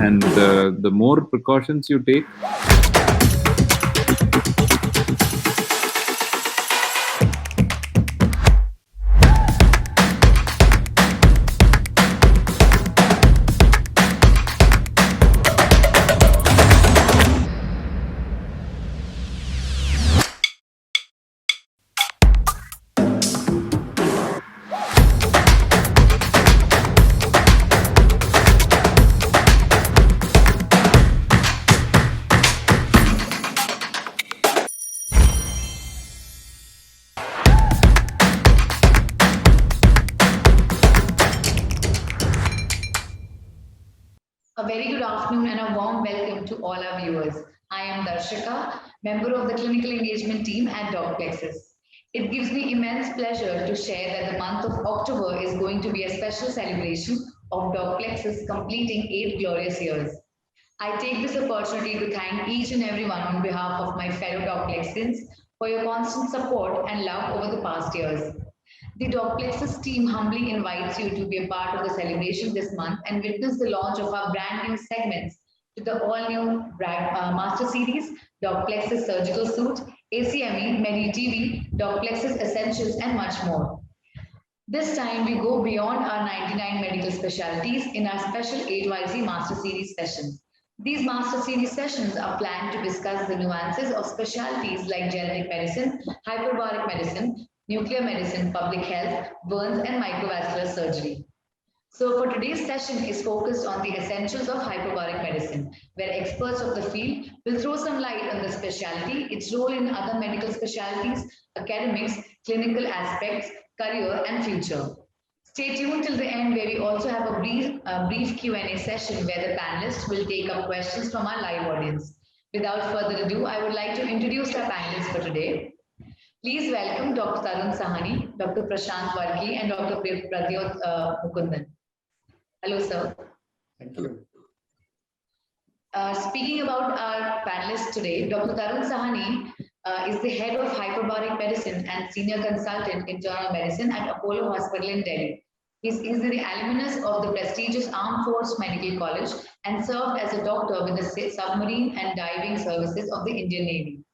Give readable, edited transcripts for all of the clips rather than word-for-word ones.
And the more precautions you take, A very good afternoon and a warm welcome to all our viewers. I am Darshika, member of the clinical engagement team at DocPlexus. It gives me immense pleasure to share that the month of October is going to be a special celebration of DocPlexus completing 8 glorious years. I take this opportunity to thank each and everyone on behalf of my fellow DocPlexians for your constant support and love over the past years. The Dogplexus team humbly invites you to be a part of the celebration this month and witness the launch of our brand new segments to the all new Master Series, Dogplexus Surgical Suit, ACME, MediTV, Dogplexus Essentials, and much more. This time we go beyond our 99 medical specialties in our special 8YZ Master Series sessions. These Master Series sessions are planned to discuss the nuances of specialties like genetic medicine, hyperbaric medicine, nuclear medicine, public health, burns, and microvascular surgery. So, for today's session is focused on the essentials of hyperbaric medicine, where experts of the field will throw some light on the specialty, its role in other medical specialties, academics, clinical aspects, career, and future. Stay tuned till the end, where we also have a brief Q&A session where the panelists will take up questions from our live audience. Without further ado, I would like to introduce our panelists for today. Please welcome Dr. Tarun Sahani, Dr. Prashant Varki, and Dr. Pradyot Mukundan. Hello, sir. Thank you. Speaking about our panelists today, Dr. Tarun Sahani is the head of Hyperbaric Medicine and senior consultant in internal medicine at Apollo Hospital in Delhi. He's the alumnus of the prestigious Armed Force Medical College and served as a doctor with the submarine and diving services of the Indian Navy.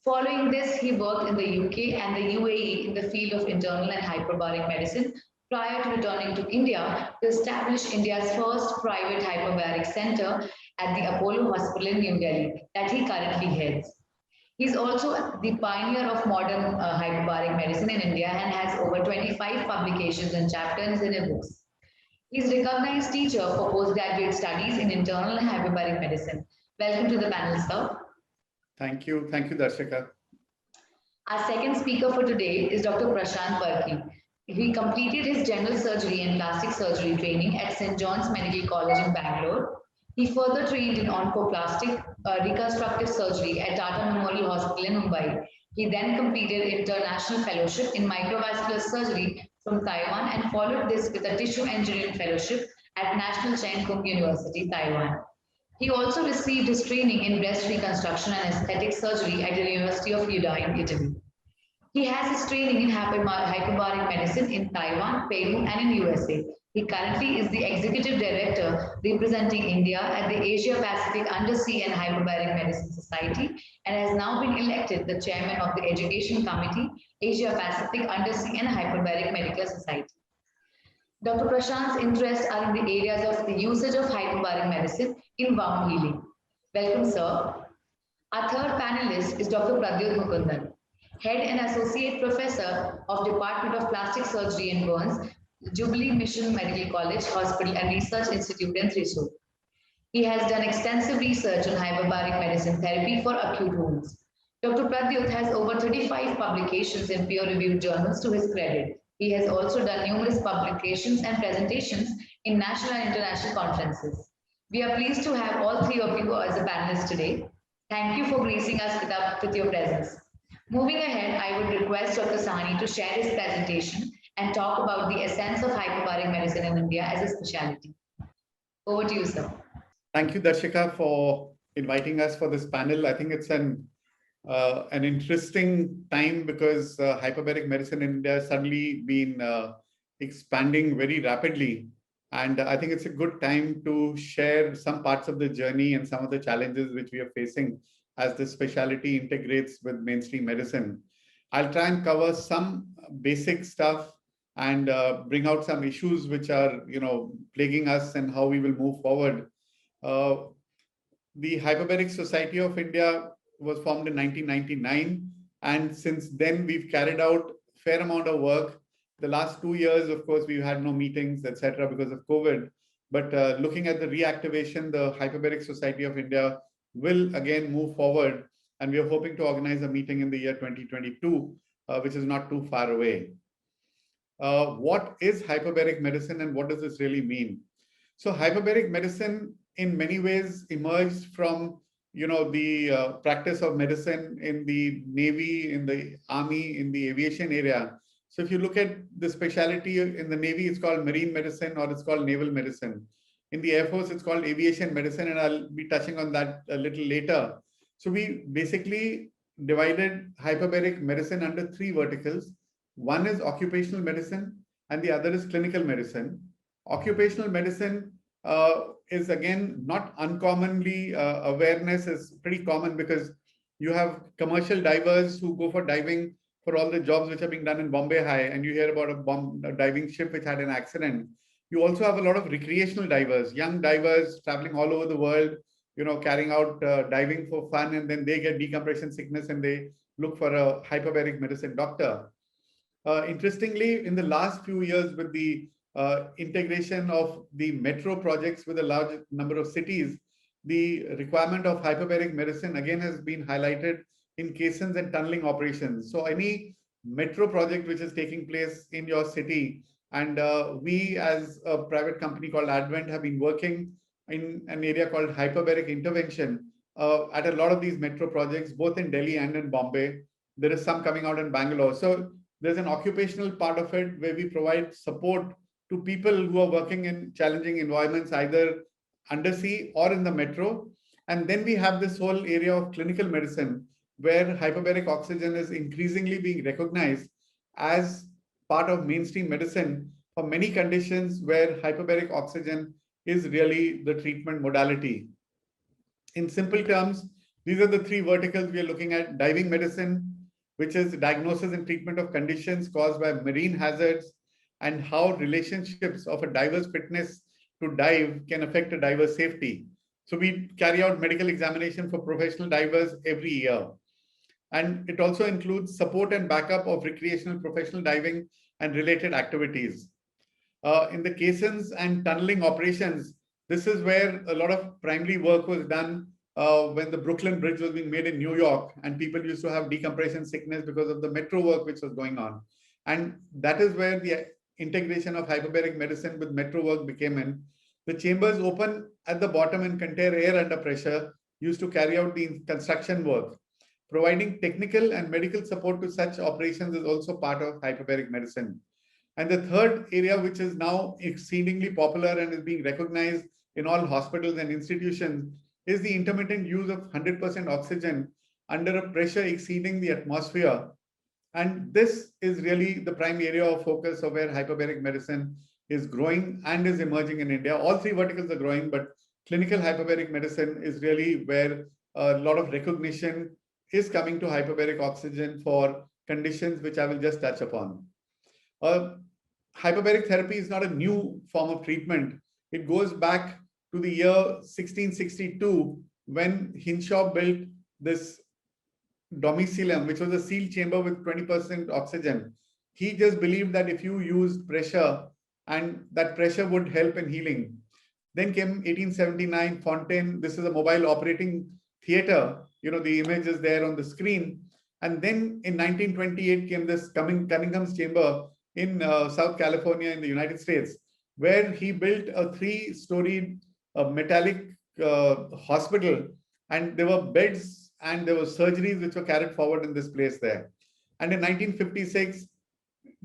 Following this, he worked in the UK and the UAE in the field of internal and hyperbaric medicine prior to returning to India to establish India's first private hyperbaric center at the Apollo Hospital in New Delhi that he currently heads. He's also the pioneer of modern hyperbaric medicine in India and has over 25 publications and chapters in his books. He's a recognized teacher for postgraduate studies in internal and hyperbaric medicine. Welcome to the panel, sir. Thank you. Thank you, Darshika. Our second speaker for today is Dr. Prashant Varki. He completed his general surgery and plastic surgery training at St. John's Medical College in Bangalore. He further trained in oncoplastic reconstructive surgery at Tata Memorial Hospital in Mumbai. He then completed international fellowship in microvascular surgery from Taiwan and followed this with a tissue engineering fellowship at National Cheng Kung University, Taiwan. He also received his training in breast reconstruction and aesthetic surgery at the University of Udine in Italy. He has his training in hyperbaric medicine in Taiwan, Peru, and in USA. He currently is the executive director representing India at the Asia Pacific Undersea and Hyperbaric Medicine Society and has now been elected the chairman of the Education Committee, Asia Pacific Undersea and Hyperbaric Medical Society. Dr. Prashant's interests are in the areas of the usage of hyperbaric medicine in wound healing. Welcome, sir. Our third panelist is Dr. Pradyot Mukundan, Head and Associate Professor of Department of Plastic Surgery and Burns, Jubilee Mission Medical College Hospital and Research Institute in Thrissur. He has done extensive research on hyperbaric medicine therapy for acute wounds. Dr. Pradyot has over 35 publications in peer-reviewed journals to his credit. He has also done numerous publications and presentations in national and international conferences. We are pleased to have all three of you as a panelist today. Thank you for gracing us with your presence. Moving ahead, I would request Dr. Sahani to share his presentation and talk about the essence of hyperbaric medicine in India as a specialty. Over to you, sir. Thank you, Darshika, for inviting us for this panel. I think it's an interesting time because hyperbaric medicine in India has suddenly been expanding very rapidly. And I think it's a good time to share some parts of the journey and some of the challenges which we are facing as this specialty integrates with mainstream medicine. I'll try and cover some basic stuff and bring out some issues which are, plaguing us and how we will move forward. Uh, the Hyperbaric Society of India was formed in 1999, and since then we've carried out a fair amount of work. The last 2 years, of course, we've had no meetings, etc., because of COVID. But looking at the reactivation, the Hyperbaric Society of India will again move forward, and we are hoping to organize a meeting in the year 2022, which is not too far away. What is hyperbaric medicine and what does this really mean? So hyperbaric medicine in many ways emerged from the practice of medicine in the Navy, in the Army, in the aviation area. So if you look at the specialty in the Navy, it's called marine medicine or it's called naval medicine. In the Air Force, it's called aviation medicine, and I'll be touching on that a little later. So we basically divided hyperbaric medicine under three verticals. One is occupational medicine and the other is clinical medicine. Occupational medicine is again not uncommonly awareness is pretty common because you have commercial divers who go for diving for all the jobs which are being done in Bombay High, and you hear about a diving ship which had an accident. You also have a lot of recreational divers, young divers traveling all over the world, carrying out diving for fun, and then they get decompression sickness and they look for a hyperbaric medicine doctor. Interestingly, in the last few years, with the integration of the metro projects with a large number of cities, the requirement of hyperbaric medicine again has been highlighted in caissons and tunneling operations. So any metro project which is taking place in your city, and we as a private company called Advent have been working in an area called hyperbaric intervention at a lot of these metro projects, both in Delhi and in Bombay. There is some coming out in Bangalore. So there's an occupational part of it where we provide support to people who are working in challenging environments, either undersea or in the metro. And then we have this whole area of clinical medicine, where hyperbaric oxygen is increasingly being recognized as part of mainstream medicine for many conditions where hyperbaric oxygen is really the treatment modality. In simple terms, these are the three verticals we are looking at: diving medicine, which is diagnosis and treatment of conditions caused by marine hazards, and how relationships of a diver's fitness to dive can affect a diver's safety. So we carry out medical examination for professional divers every year. And it also includes support and backup of recreational professional diving and related activities. In the caissons and tunneling operations, this is where a lot of primary work was done when the Brooklyn Bridge was being made in New York, and people used to have decompression sickness because of the metro work which was going on. And that is where the integration of hyperbaric medicine with metro work became in. The chambers open at the bottom and contain air under pressure used to carry out the construction work. Providing technical and medical support to such operations is also part of hyperbaric medicine. And the third area, which is now exceedingly popular and is being recognized in all hospitals and institutions, is the intermittent use of 100% oxygen under a pressure exceeding the atmosphere. And this is really the prime area of focus of where hyperbaric medicine is growing and is emerging in India. All three verticals are growing, but clinical hyperbaric medicine is really where a lot of recognition is coming to hyperbaric oxygen for conditions which I will just touch upon. Hyperbaric therapy is not a new form of treatment. It goes back to the year 1662 when Hinshaw built this domicilium, which was a sealed chamber with 20% oxygen. He just believed that if you used pressure, and that pressure would help in healing. Then came 1879, Fontaine. This is a mobile operating theater. The image is there on the screen. And then in 1928 came this Cunningham's chamber in South California in the United States, where he built a 3-story metallic hospital, and there were beds and there were surgeries which were carried forward in this place there. And in 1956,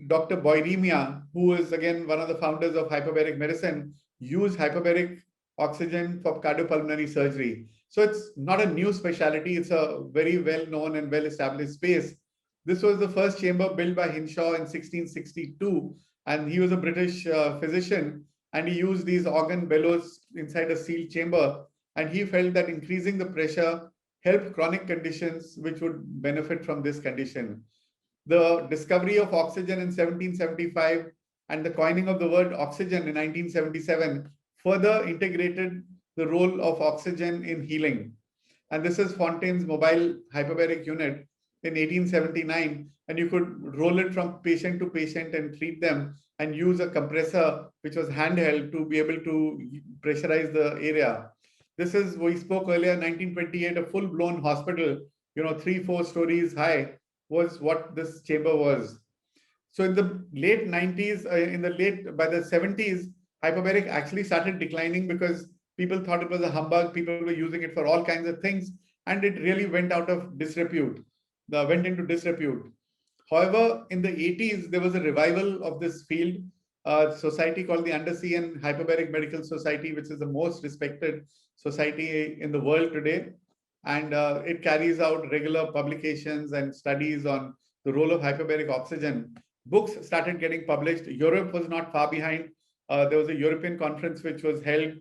Dr. Boiremia, who is again one of the founders of hyperbaric medicine, used hyperbaric oxygen for cardiopulmonary surgery. So it's not a new specialty. It's a very well-known and well-established space. This was the first chamber built by Hinshaw in 1662, and he was a British physician. and he used these organ bellows inside a sealed chamber, and he felt that increasing the pressure helped chronic conditions which would benefit from this condition. The discovery of oxygen in 1775 and the coining of the word oxygen in 1977 further integrated the role of oxygen in healing. And this is Fontaine's mobile hyperbaric unit in 1879. And you could roll it from patient to patient and treat them and use a compressor, which was handheld, to be able to pressurize the area. This is, we spoke earlier, 1928, a full-blown hospital, 3-4 stories high, was what this chamber was. So in the late 90s, by the 70s, hyperbaric actually started declining because people thought it was a humbug. People were using it for all kinds of things, and it really went into disrepute. However, in the 80s, there was a revival of this field. A society called the Undersea and Hyperbaric Medical Society, which is the most respected society in the world today. And it carries out regular publications and studies on the role of hyperbaric oxygen. Books started getting published. Europe was not far behind. There was a European conference which was held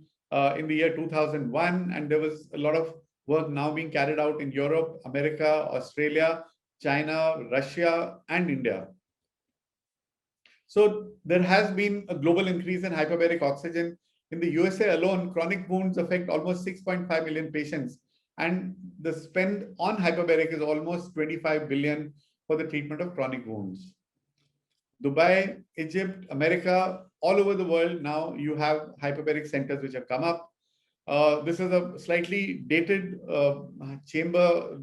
in the year 2001, and there was a lot of work now being carried out in Europe, America, Australia, China, Russia, and India. So there has been a global increase in hyperbaric oxygen. In the USA alone, chronic wounds affect almost 6.5 million patients, and the spend on hyperbaric is almost 25 billion for the treatment of chronic wounds. Dubai, Egypt, America, all over the world now you have hyperbaric centers which have come up. This is a slightly dated chamber,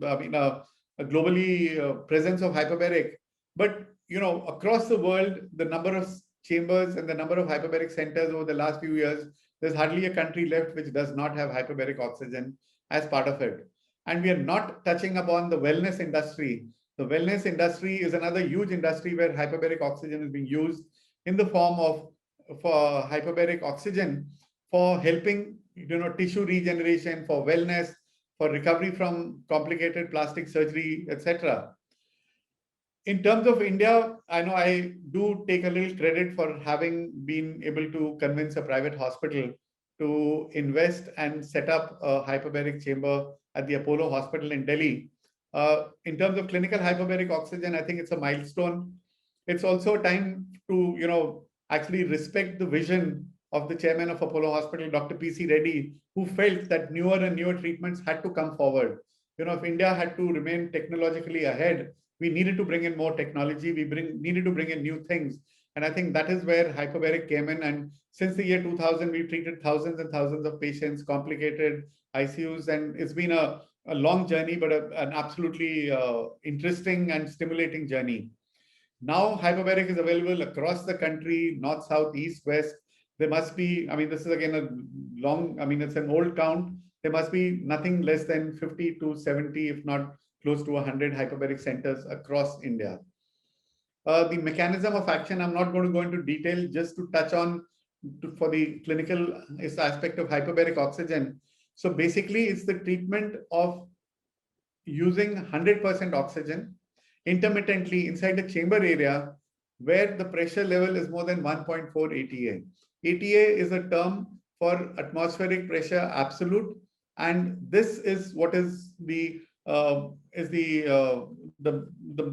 a globally presence of hyperbaric. But across the world, the number of chambers and the number of hyperbaric centers over the last few years, there's hardly a country left which does not have hyperbaric oxygen as part of it. And we are not touching upon the wellness industry. The wellness industry is another huge industry where hyperbaric oxygen is being used in the form of for hyperbaric oxygen for helping tissue regeneration, for wellness, for recovery from complicated plastic surgery, etc. In terms of India, I know I do take a little credit for having been able to convince a private hospital to invest and set up a hyperbaric chamber at the Apollo Hospital in Delhi. In terms of clinical hyperbaric oxygen, I think it's a milestone. It's also time to, actually respect the vision of the chairman of Apollo Hospital, Dr. P.C. Reddy, who felt that newer and newer treatments had to come forward. If India had to remain technologically ahead, we needed to bring in more technology. Needed to bring in new things. And I think that is where hyperbaric came in. And since the year 2000, we've treated thousands and thousands of patients, complicated ICUs, and it's been a long journey, but an absolutely interesting and stimulating journey. Now, hyperbaric is available across the country, north, south, east, west. There must be, this is again it's an old count. There must be nothing less than 50 to 70, if not close to 100 hyperbaric centers across India. The mechanism of action, I'm not going to go into detail, just to touch on for the clinical aspect of hyperbaric oxygen. So basically, it's the treatment of using 100% oxygen intermittently inside the chamber area where the pressure level is more than 1.4 ATA. ATA is a term for atmospheric pressure absolute, and this is what is the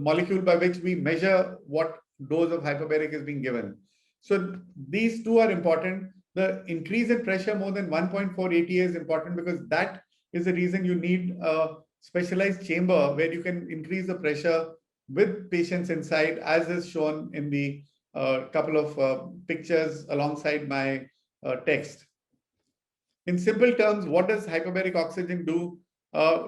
molecule by which we measure what dose of hyperbaric is being given. So these two are important. The increase in pressure more than 1.4 ATA is important because that is the reason you need a specialized chamber where you can increase the pressure with patients inside, as is shown in the couple of pictures alongside my text. In simple terms, what does hyperbaric oxygen do?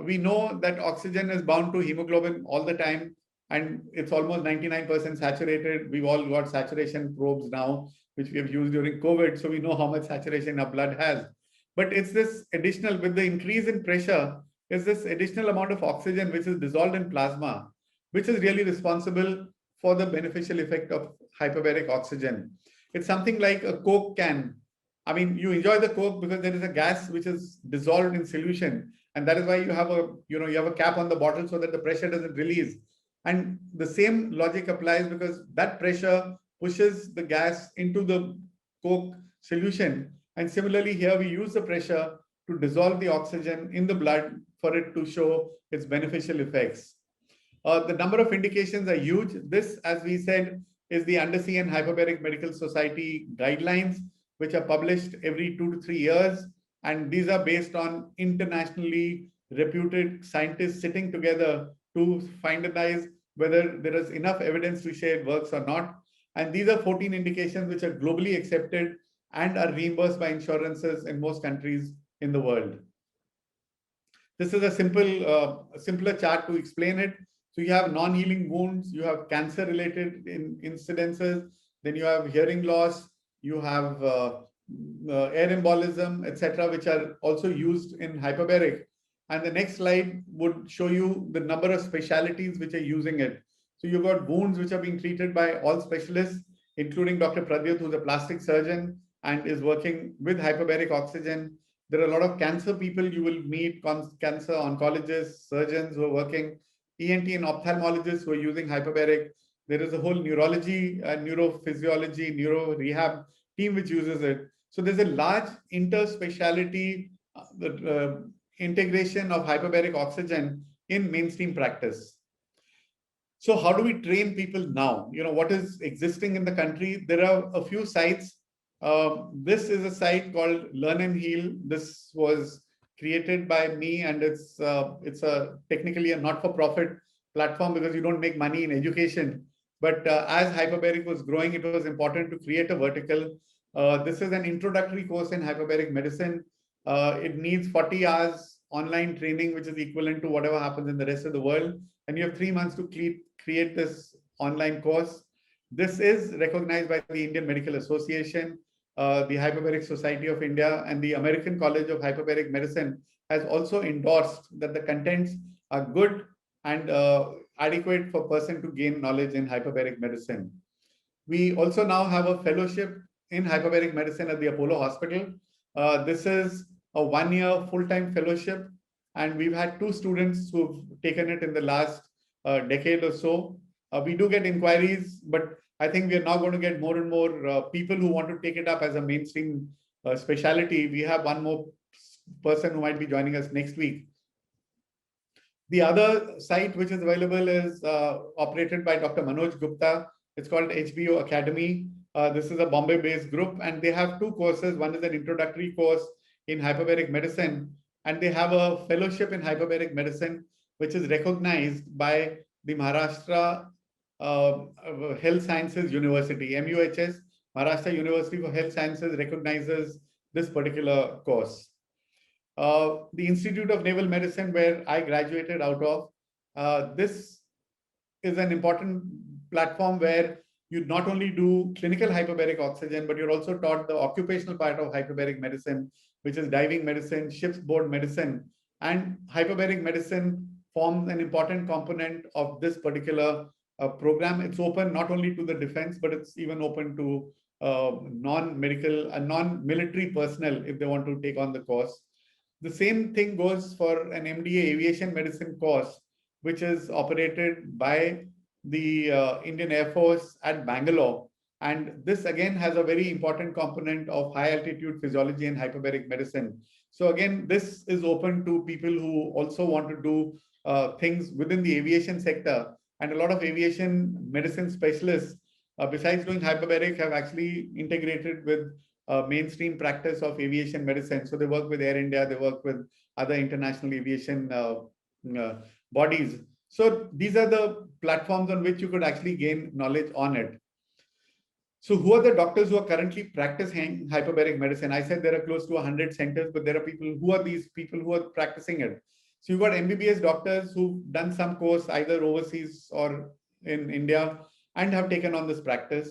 We know that oxygen is bound to hemoglobin all the time, and it's almost 99% saturated. We've all got saturation probes now, which we have used during COVID, so we know how much saturation our blood has. But it's this additional, with the increase in pressure, is this additional amount of oxygen which is dissolved in plasma, which is really responsible for the beneficial effect of hyperbaric oxygen. It's something like a Coke can. You enjoy the Coke because there is a gas which is dissolved in solution, and that is why you have a cap on the bottle so that the pressure doesn't release. And the same logic applies because that pressure pushes the gas into the Coke solution. And similarly here, we use the pressure to dissolve the oxygen in the blood for it to show its beneficial effects. The number of indications are huge. This, as we said, is the Undersea and Hyperbaric Medical Society guidelines, which are published every 2 to 3 years. And these are based on internationally reputed scientists sitting together to finalize whether there is enough evidence to say it works or not. And these are 14 indications which are globally accepted and are reimbursed by insurances in most countries in the world. This is a simpler chart to explain it. So you have non-healing wounds, you have cancer-related incidences, then you have hearing loss, you have air embolism, etc., which are also used in hyperbaric. And the next slide would show you the number of specialities which are using it. So you've got wounds which are being treated by all specialists, including Dr. Pradyut, who's a plastic surgeon and is working with hyperbaric oxygen. There are a lot of cancer people you will meet, cancer oncologists, surgeons who are working, ENT and ophthalmologists who are using hyperbaric. There is a whole neurology, neurophysiology, neuro rehab team which uses it. So there's a large interspeciality integration of hyperbaric oxygen in mainstream practice. So how do we train people now? What is existing in the country? There are a few sites. This is a site called Learn and Heal. This was created by me, and it's technically a not-for-profit platform because you don't make money in education. But as hyperbaric was growing, it was important to create a vertical. This is an introductory course in hyperbaric medicine. It needs 40 hours online training, which is equivalent to whatever happens in the rest of the world. And you have 3 months to create this online course. This is recognized by the Indian Medical Association, the Hyperbaric Society of India, and the American College of Hyperbaric Medicine has also endorsed that the contents are good and adequate for a person to gain knowledge in hyperbaric medicine. We also now have a fellowship in hyperbaric medicine at the Apollo Hospital. This is a 1-year full-time fellowship, and we've had 2 students who've taken it in the last decade or so. We do get inquiries, but I think we are now going to get more and more people who want to take it up as a mainstream specialty. We have one more person who might be joining us next week. The other site which is available is operated by Dr. Manoj Gupta. It's called HBO Academy. This is a Bombay-based group, and they have 2 courses. One is an introductory course in hyperbaric medicine, and they have a fellowship in hyperbaric medicine, which is recognized by the Maharashtra Health Sciences University, MUHS. Maharashtra University for Health Sciences recognizes this particular course. The Institute of Naval Medicine, where I graduated out of, this is an important platform where you not only do clinical hyperbaric oxygen, but you're also taught the occupational part of hyperbaric medicine, which is diving medicine, ship's board medicine. And hyperbaric medicine forms an important component of this particular program. It's open not only to the defense, but it's even open to non-medical and non-military personnel if they want to take on the course. The same thing goes for an MDA aviation medicine course, which is operated by the Indian Air Force at Bangalore. And this again has a very important component of high altitude physiology and hyperbaric medicine. So again, this is open to people who also want to do things within the aviation sector. And a lot of aviation medicine specialists, besides doing hyperbaric, have actually integrated with mainstream practice of aviation medicine. So they work with Air India, they work with other international aviation bodies. So these are the platforms on which you could actually gain knowledge on it. So who are the doctors who are currently practicing hyperbaric medicine? I said there are close to 100 centers, but there are people. Who are these people who are practicing it? So you've got MBBS doctors who've done some course either overseas or in India and have taken on this practice.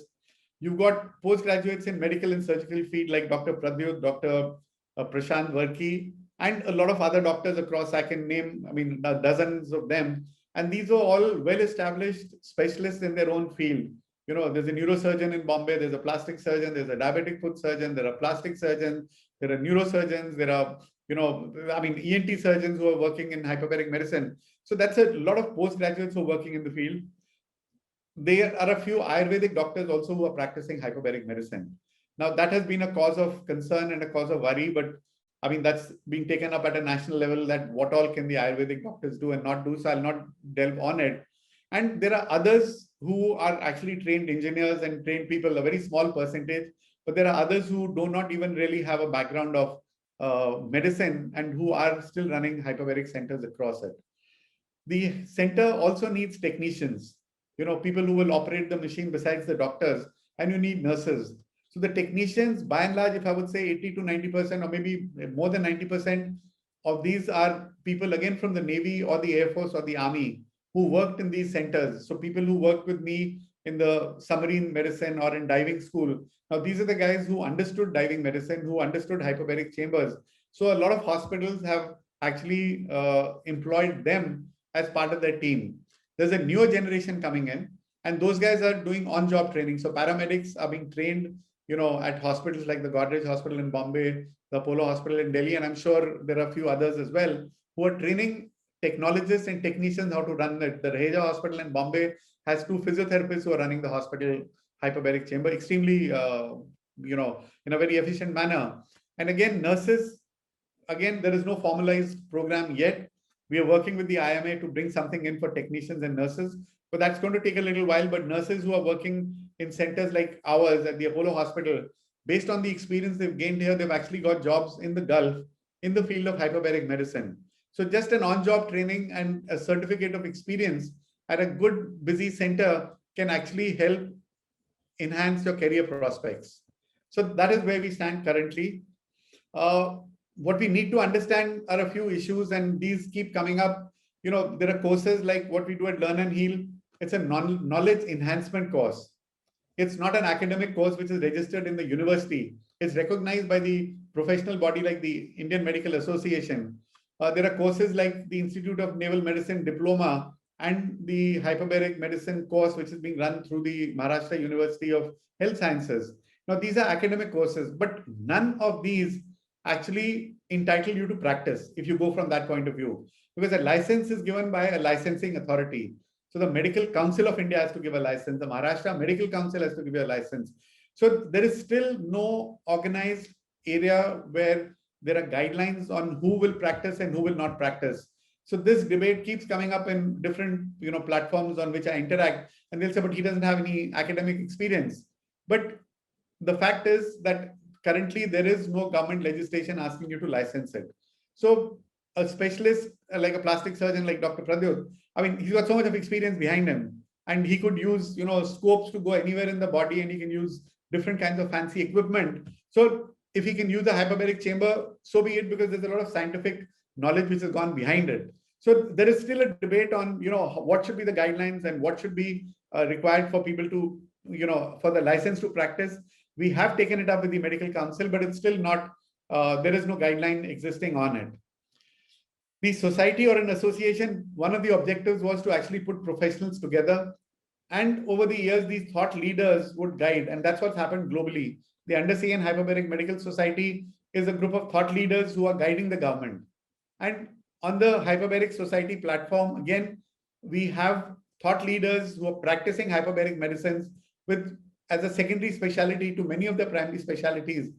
You've got postgraduates in medical and surgical field like Dr. Pradyut, Dr. Prashant Varki, and a lot of other doctors across. I can name, dozens of them. And these are all well-established specialists in their own field. There's a neurosurgeon in Bombay, there's a plastic surgeon, there's a diabetic foot surgeon, there are plastic surgeons, there are neurosurgeons, there are, ENT surgeons who are working in hyperbaric medicine. So that's a lot of postgraduates who are working in the field. There are a few Ayurvedic doctors also who are practicing hyperbaric medicine. Now, that has been a cause of concern and a cause of worry, but I mean, that's being taken up at a national level, that what all can the Ayurvedic doctors do and not do. So I'll not delve on it. And there are others who are actually trained engineers and trained people, a very small percentage, but there are others who do not even really have a background of medicine and who are still running hyperbaric centers across it. The center also needs technicians, people who will operate the machine besides the doctors, and you need nurses. So the technicians, by and large, if I would say 80 to 90%, or maybe more than 90% of these are people again from the Navy or the Air Force or the Army who worked in these centers. So people who worked with me in the submarine medicine or in diving school. Now, these are the guys who understood diving medicine, who understood hyperbaric chambers. So a lot of hospitals have actually employed them as part of their team. There's a newer generation coming in, and those guys are doing on-job training. So paramedics are being trained, at hospitals like the Godrej Hospital in Bombay, the Apollo Hospital in Delhi, and I'm sure there are a few others as well, who are training technologists and technicians how to run it. The Raheja Hospital in Bombay has 2 physiotherapists who are running the hospital hyperbaric chamber extremely, in a very efficient manner. And again, nurses, there is no formalized program yet. We are working with the IMA to bring something in for technicians and nurses, but that's going to take a little while. But nurses who are working in centers like ours at the Apollo Hospital, based on the experience they've gained here, they've actually got jobs in the Gulf in the field of hyperbaric medicine. So just an on-job training and a certificate of experience at a good, busy center can actually help enhance your career prospects. So that is where we stand currently. What we need to understand are a few issues, and these keep coming up. There are courses like what we do at Learn and Heal. It's a knowledge enhancement course. It's not an academic course which is registered in the university. It's recognized by the professional body like the Indian Medical Association. There are courses like the Institute of Naval Medicine Diploma and the Hyperbaric Medicine course, which is being run through the Maharashtra University of Health Sciences. Now, these are academic courses, but none of these actually entitle you to practice if you go from that point of view, because a license is given by a licensing authority. So the Medical Council of India has to give a license. The Maharashtra Medical Council has to give you a license. So there is still no organized area where there are guidelines on who will practice and who will not practice. So this debate keeps coming up in different platforms on which I interact, and they'll say, but he doesn't have any academic experience. But the fact is that currently there is no government legislation asking you to license it. So a specialist like a plastic surgeon like Dr. Pradyut, I mean, he's got so much of experience behind him, and he could use scopes to go anywhere in the body, and he can use different kinds of fancy equipment. So if he can use a hyperbaric chamber, so be it, because there's a lot of scientific knowledge which has gone behind it. So there is still a debate on what should be the guidelines and what should be required for people to for the license to practice. We have taken it up with the Medical Council, but it's still not, there is no guideline existing on it. The society or an association, one of the objectives was to actually put professionals together. And over the years, these thought leaders would guide. And that's what's happened globally. The Undersea and Hyperbaric Medical Society is a group of thought leaders who are guiding the government. And on the Hyperbaric Society platform, again, we have thought leaders who are practicing hyperbaric medicines with as a secondary specialty to many of the primary specialties.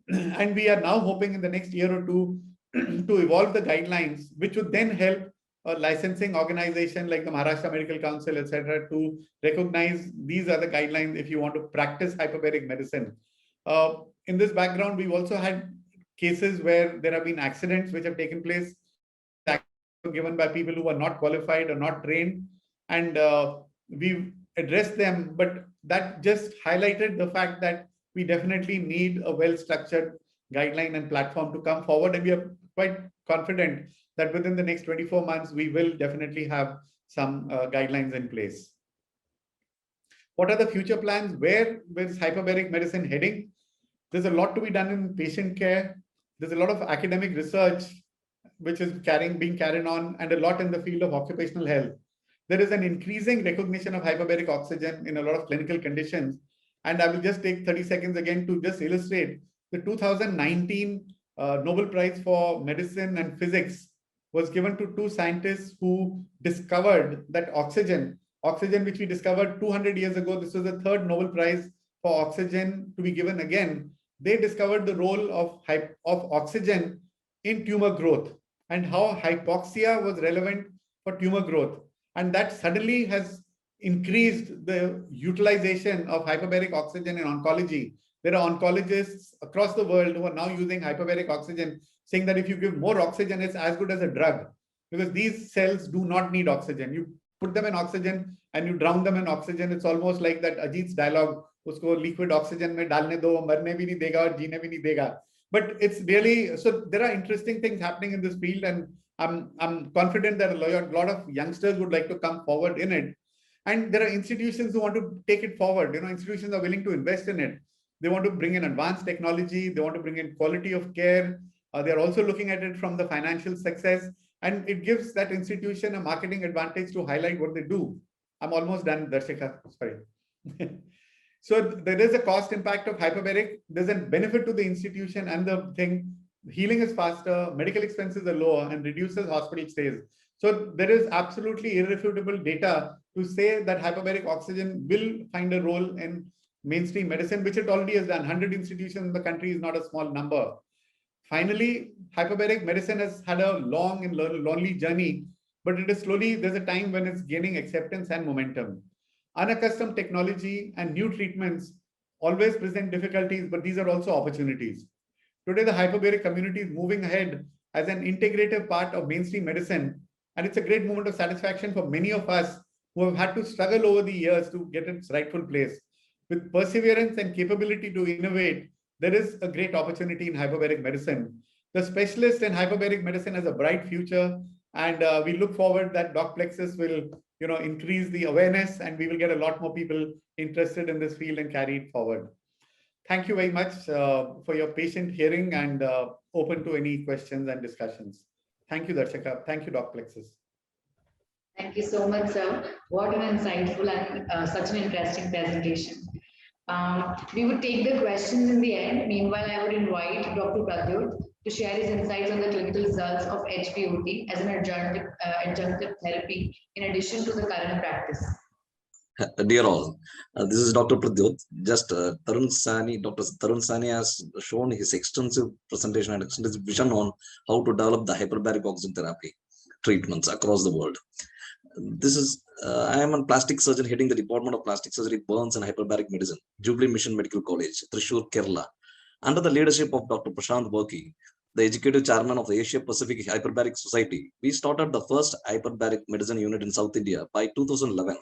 And we are now hoping in the next year or two to evolve the guidelines, which would then help a licensing organization like the Maharashtra Medical Council, etc., to recognize these are the guidelines if you want to practice hyperbaric medicine. In this background, we've also had cases where there have been accidents which have taken place, given by people who are not qualified or not trained, and we've addressed them, but that just highlighted the fact that we definitely need a well-structured guideline and platform to come forward, and we are quite confident that within the next 24 months, we will definitely have some guidelines in place. What are the future plans? Where is hyperbaric medicine heading? There's a lot to be done in patient care. There's a lot of academic research which is being carried on, and a lot in the field of occupational health. There is an increasing recognition of hyperbaric oxygen in a lot of clinical conditions. And I will just take 30 seconds again to just illustrate the 2019 Nobel Prize for Medicine and Physics was given to 2 scientists who discovered that oxygen which we discovered 200 years ago. This was the 3rd Nobel Prize for oxygen to be given again, they discovered the role of oxygen in tumor growth and how hypoxia was relevant for tumor growth. And that suddenly has increased the utilization of hyperbaric oxygen in oncology. There are oncologists across the world who are now using hyperbaric oxygen, saying that if you give more oxygen, it's as good as a drug, because these cells do not need oxygen. You put them in oxygen and you drown them in oxygen. It's almost like that Ajit's dialogue, usko liquid oxygen mein dalne do, marne bhi nahi dega aur jeene bhi nahi dega. But it's really, so there are interesting things happening in this field, and I'm confident that a lot of youngsters would like to come forward in it. And there are institutions who want to take it forward. Institutions are willing to invest in it. They want to bring in advanced technology. They want to bring in quality of care. They're also looking at it from the financial success. And it gives that institution a marketing advantage to highlight what they do. I'm almost done, Darshika. Sorry. So there is a cost impact of hyperbaric. There's a benefit to the institution and the thing. Healing is faster, medical expenses are lower, and reduces hospital stays. So there is absolutely irrefutable data to say that hyperbaric oxygen will find a role in mainstream medicine, which it already has done. 100 institutions in the country is not a small number. Finally, hyperbaric medicine has had a long and lonely journey, but it is slowly, there's a time when it's gaining acceptance and momentum. Unaccustomed technology and new treatments always present difficulties, but these are also opportunities. Today, the hyperbaric community is moving ahead as an integrative part of mainstream medicine, and it's a great moment of satisfaction for many of us who have had to struggle over the years to get its rightful place. With perseverance and capability to innovate, there is a great opportunity in hyperbaric medicine. The specialist in hyperbaric medicine has a bright future, and we look forward that Doc Plexus will increase the awareness, and we will get a lot more people interested in this field and carry it forward. Thank you very much for your patient hearing, and open to any questions and discussions. Thank you, Darshika. Thank you, Doc Plexus. Thank you so much, sir. What an insightful and such an interesting presentation. We would take the questions in the end. Meanwhile, I would invite Dr. Pradyut to share his insights on the clinical results of HBOT as an adjunctive therapy in addition to the current practice. Dear all, this is Dr. Pradyut. Just Dr. Tarun Sani has shown his extensive presentation and extensive vision on how to develop the hyperbaric oxygen therapy treatments across the world. This is, I am a plastic surgeon heading the Department of Plastic Surgery, Burns and Hyperbaric Medicine, Jubilee Mission Medical College, Thrissur, Kerala. Under the leadership of Dr. Prashant Varkey, the executive chairman of the Asia Pacific Hyperbaric Society, we started the first hyperbaric medicine unit in South India by 2011.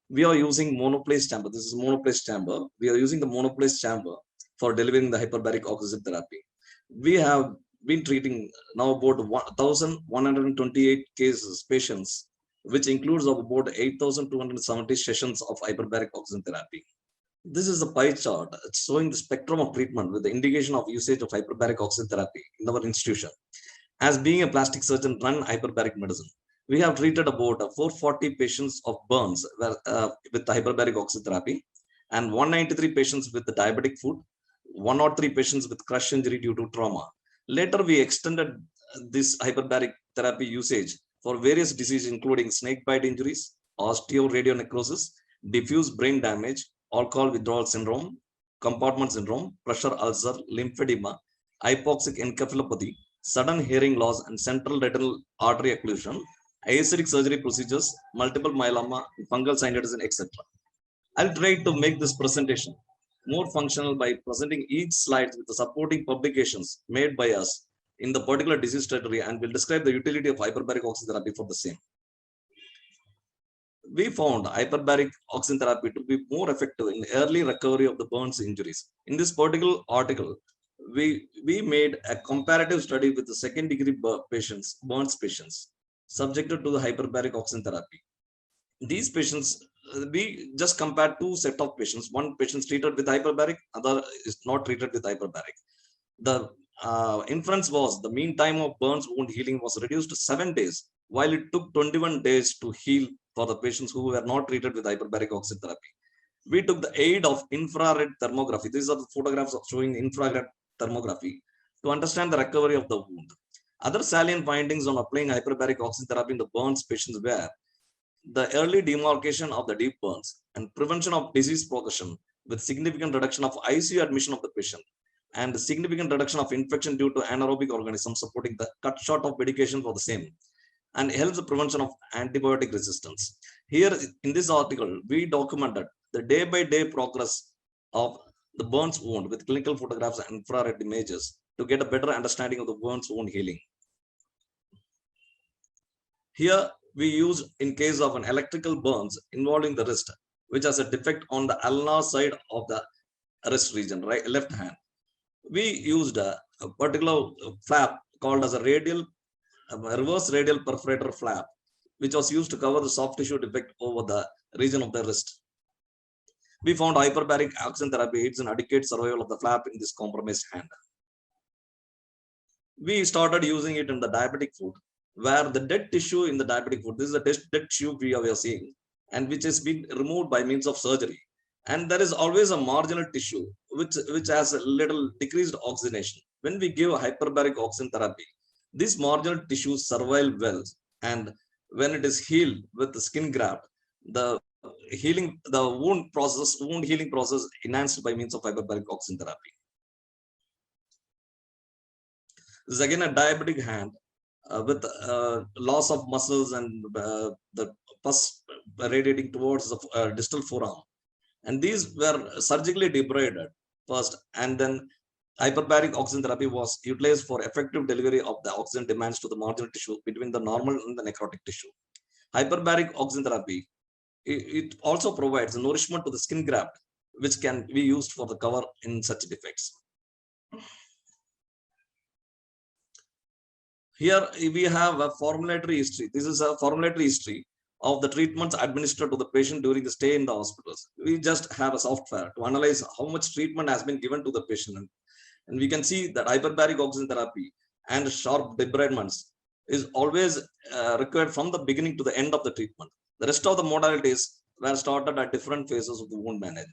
We are using monoplace chamber. This is monoplace chamber. We are using the monoplace chamber for delivering the hyperbaric oxygen therapy. We have been treating now about 1,128 patients, which includes about 8,270 sessions of hyperbaric oxygen therapy. This is a pie chart showing the spectrum of treatment with the indication of usage of hyperbaric oxygen therapy in our institution. As being a plastic surgeon run hyperbaric medicine, we have treated about 440 patients of burns with the hyperbaric oxygen therapy, and 193 patients with the diabetic foot, 103 patients with crush injury due to trauma. Later, we extended this hyperbaric therapy usage for various diseases, including snake bite injuries, osteoradionecrosis, diffuse brain damage, alcohol withdrawal syndrome, compartment syndrome, pressure ulcer, lymphedema, hypoxic encephalopathy, sudden hearing loss, and central retinal artery occlusion, aesthetic surgery procedures, multiple myeloma, fungal synovitis, etc. I'll try to make this presentation more functional by presenting each slide with the supporting publications made by us in the particular disease territory, and will describe the utility of hyperbaric oxygen therapy for the same. We found hyperbaric oxygen therapy to be more effective in early recovery of the burns injuries. In this particular article, we made a comparative study with the second-degree burns patients subjected to the hyperbaric oxygen therapy. These patients, we just compared two set of patients. One patient treated with hyperbaric, other is not treated with hyperbaric. The inference was the mean time of burns wound healing was reduced to 7 days, while it took 21 days to heal for the patients who were not treated with hyperbaric oxygen therapy. We took the aid of infrared thermography. These are the photographs showing infrared thermography to understand the recovery of the wound. Other salient findings on applying hyperbaric oxygen therapy in the burns patients were the early demarcation of the deep burns and prevention of disease progression with significant reduction of ICU admission of the patient and significant reduction of infection due to anaerobic organisms, supporting the cut short of medication for the same, and helps the prevention of antibiotic resistance. Here in this article, we documented the day-by-day progress of the burns wound with clinical photographs and infrared images to get a better understanding of the burns wound healing. Here we use in case of an electrical burns involving the wrist, which has a defect on the ulnar side of the wrist region, right, left hand. We used a particular flap called as a reverse radial perforator flap, which was used to cover the soft tissue defect over the region of the wrist. We found hyperbaric oxygen therapy aids in adequate survival of the flap in this compromised hand. We started using it in the diabetic foot, where the dead tissue in the diabetic foot, this is a dead tissue we are seeing, and which has been removed by means of surgery. And there is always a marginal tissue which has a little decreased oxygenation. When we give hyperbaric oxygen therapy, this marginal tissue survive well, and when it is healed with the skin graft, the wound healing process enhanced by means of hyperbaric oxygen therapy. This is again a diabetic hand with loss of muscles and the pus radiating towards the distal forearm. And these were surgically debrided first, and then hyperbaric oxygen therapy was utilized for effective delivery of the oxygen demands to the marginal tissue between the normal and the necrotic tissue. Hyperbaric oxygen therapy, it also provides nourishment to the skin graft, which can be used for the cover in such defects. Here we have a formulary history. This is a formulary history of the treatments administered to the patient during the stay in the hospitals. We just have a software to analyze how much treatment has been given to the patient. And we can see that hyperbaric oxygen therapy and sharp debridements is always required from the beginning to the end of the treatment. The rest of the modalities were started at different phases of the wound management.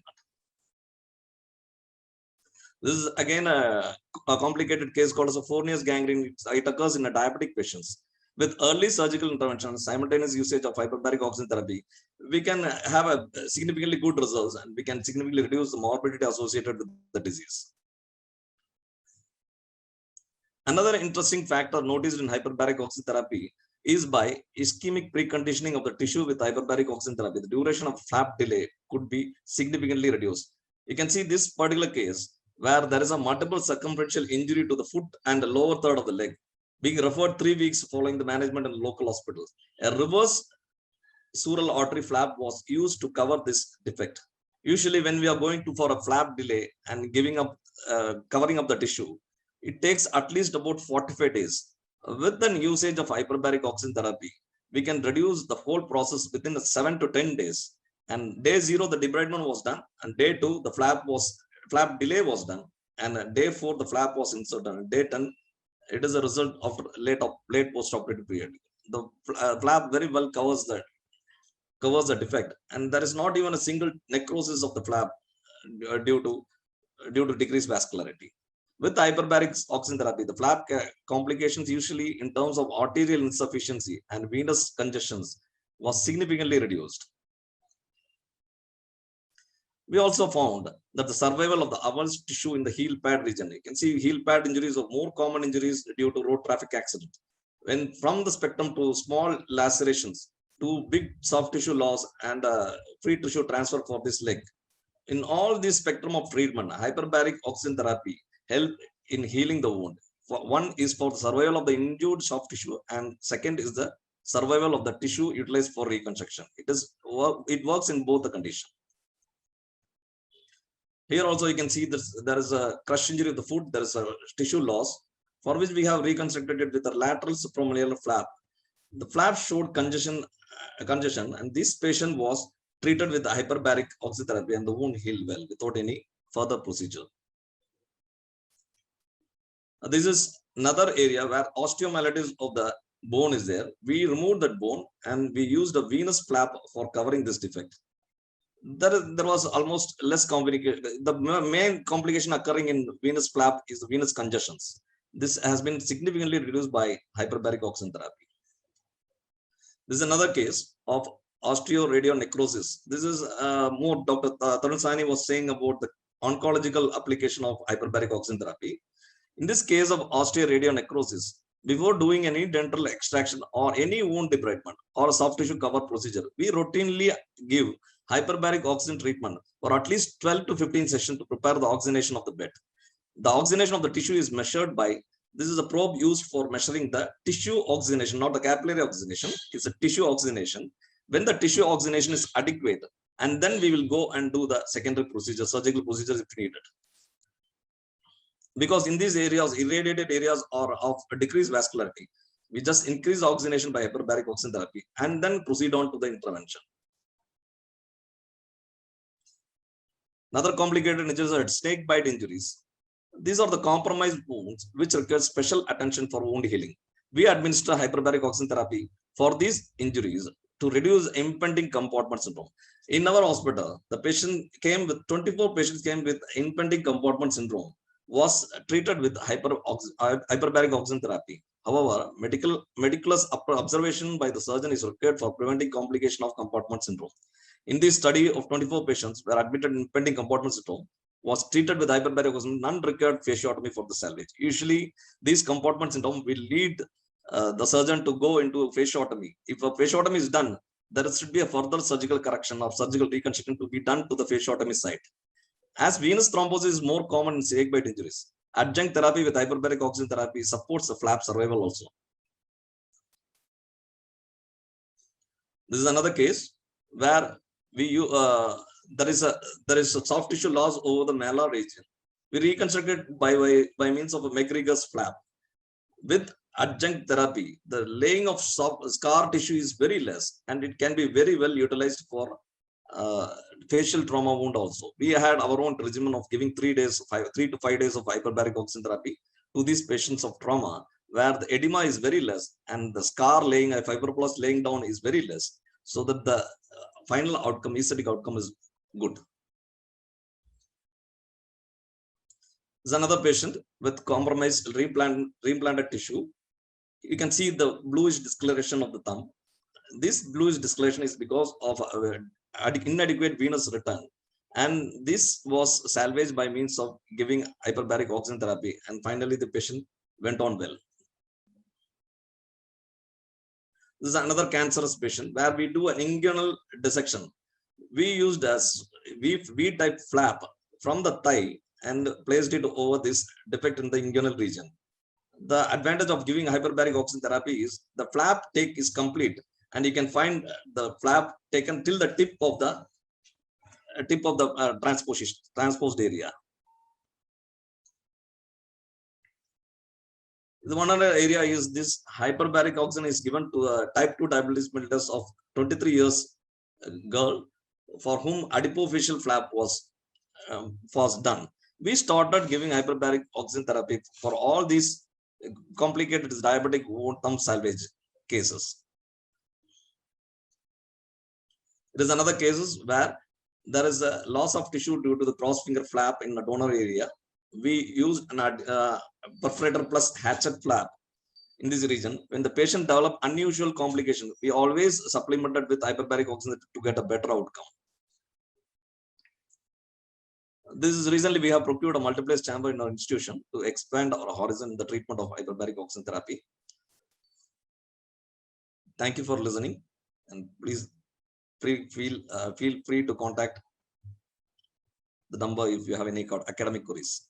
This is again a complicated case called as a Fournier's gangrene. It occurs in a diabetic patients. With early surgical intervention, simultaneous usage of hyperbaric oxygen therapy, we can have a significantly good results, and we can significantly reduce the morbidity associated with the disease. Another interesting factor noticed in hyperbaric oxygen therapy is by ischemic preconditioning of the tissue with hyperbaric oxygen therapy. The duration of flap delay could be significantly reduced. You can see this particular case where there is a multiple circumferential injury to the foot and the lower third of the leg, being referred 3 weeks following the management in local hospitals. A reverse sural artery flap was used to cover this defect. Usually when we are going for a flap delay and covering up the tissue, it takes at least about 45 days. With the usage of hyperbaric oxygen therapy, we can reduce the whole process within 7 to 10 days. And day 0, the debridement was done, and day 2, the flap delay was done, and day 4, the flap was inserted, and day 10, it is a result of late post-operative period. The flap very well covers the defect, and there is not even a single necrosis of the flap due to decreased vascularity. With hyperbaric oxygen therapy, the flap complications usually in terms of arterial insufficiency and venous congestions was significantly reduced. We also found that the survival of the avulsed tissue in the heel pad region, you can see heel pad injuries are more common injuries due to road traffic accident. When from the spectrum to small lacerations to big soft tissue loss and free tissue transfer for this leg. In all this spectrum of treatment, hyperbaric oxygen therapy help in healing the wound. One is for the survival of the injured soft tissue, and second is the survival of the tissue utilized for reconstruction. It works in both the conditions. Here also you can see there is a crush injury of the foot. There is a tissue loss for which we have reconstructed it with a lateral supramalleolar flap. The flap showed congestion, and this patient was treated with hyperbaric oxygen therapy, and the wound healed well without any further procedure. This is another area where osteomyelitis of the bone is there. We removed that bone and we used a venous flap for covering this defect. There was almost less complication. The main complication occurring in venous flap is the venous congestions. This has been significantly reduced by hyperbaric oxygen therapy. This is another case of osteoradionecrosis. This is more Dr. Tarun Sani was saying about the oncological application of hyperbaric oxygen therapy. In this case of osteoradionecrosis, before doing any dental extraction or any wound debridement or a soft tissue cover procedure, we routinely give hyperbaric oxygen treatment for at least 12 to 15 sessions to prepare the oxygenation of the bed. The oxygenation of the tissue is measured by, this is a probe used for measuring the tissue oxygenation, not the capillary oxygenation. It's a tissue oxygenation. When the tissue oxygenation is adequate, and then we will go and do the secondary procedure, surgical procedures if needed. Because in these areas, irradiated areas are of decreased vascularity, we just increase oxygenation by hyperbaric oxygen therapy and then proceed on to the intervention. Another complicated injuries are snake bite injuries. These are the compromised wounds which require special attention for wound healing. We administer hyperbaric oxygen therapy for these injuries to reduce impending compartment syndrome. In our hospital, the patient came with 24 patients came with impending compartment syndrome, was treated with hyperbaric oxygen therapy. However, meticulous observation by the surgeon is required for preventing complication of compartment syndrome. In this study of 24 patients were admitted in impending compartment syndrome, was treated with hyperbaric oxygen, none required fasciotomy for the salvage. Usually, these compartment syndrome will lead the surgeon to go into fasciotomy. If a fasciotomy is done, there should be a further surgical correction or surgical reconstruction to be done to the fasciotomy site. As venous thrombosis is more common in snake bite injuries, adjunct therapy with hyperbaric oxygen therapy supports the flap survival also. This is another case where there is a soft tissue loss over the malar region. We reconstruct it by means of a McGregor's flap. With adjunct therapy, the laying of scar tissue is very less, and it can be very well utilized for facial trauma wound also. We had our own regimen of giving 3 to 5 days of hyperbaric oxygen therapy to these patients of trauma, where the edema is very less and the scar laying, a fibroblast laying down is very less, so that the final outcome, aesthetic outcome is good. There's another patient with compromised reimplanted tissue. You can see the bluish discoloration of the thumb. This bluish discoloration is because of inadequate venous return, and this was salvaged by means of giving hyperbaric oxygen therapy, and finally the patient went on well. This is another cancerous patient where we do an inguinal dissection. We used as V-type flap from the thigh and placed it over this defect in the inguinal region. The advantage of giving hyperbaric oxygen therapy is the flap take is complete, and you can find the flap taken till the tip of the transposed area. The one other area is this hyperbaric oxygen is given to a type 2 diabetes mellitus of 23 years girl for whom adipofacial flap was done. We started giving hyperbaric oxygen therapy for all these complicated diabetic wound thumb salvage cases. There is another cases where there is a loss of tissue due to the cross finger flap in the donor area. We use an perforator plus hatchet flap in this region. When the patient develop unusual complications, we always supplemented with hyperbaric oxygen to get a better outcome. This is recently we have procured a multiplex chamber in our institution to expand our horizon in the treatment of hyperbaric oxygen therapy. Thank you for listening, and please feel free to contact the number if you have any academic queries.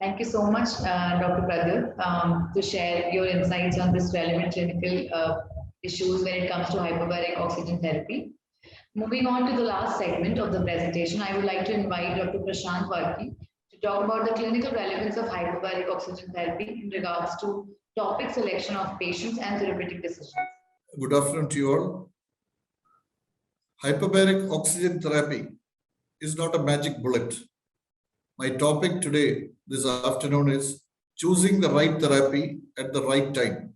Thank you so much, Dr. Pradyut, to share your insights on this relevant clinical issues when it comes to hyperbaric oxygen therapy. Moving on to the last segment of the presentation, I would like to invite Dr. Prashant Parkhi to talk about the clinical relevance of hyperbaric oxygen therapy in regards to topic selection of patients and therapeutic decisions. Good afternoon to you all. Hyperbaric oxygen therapy is not a magic bullet. My topic today, this afternoon, is choosing the right therapy at the right time.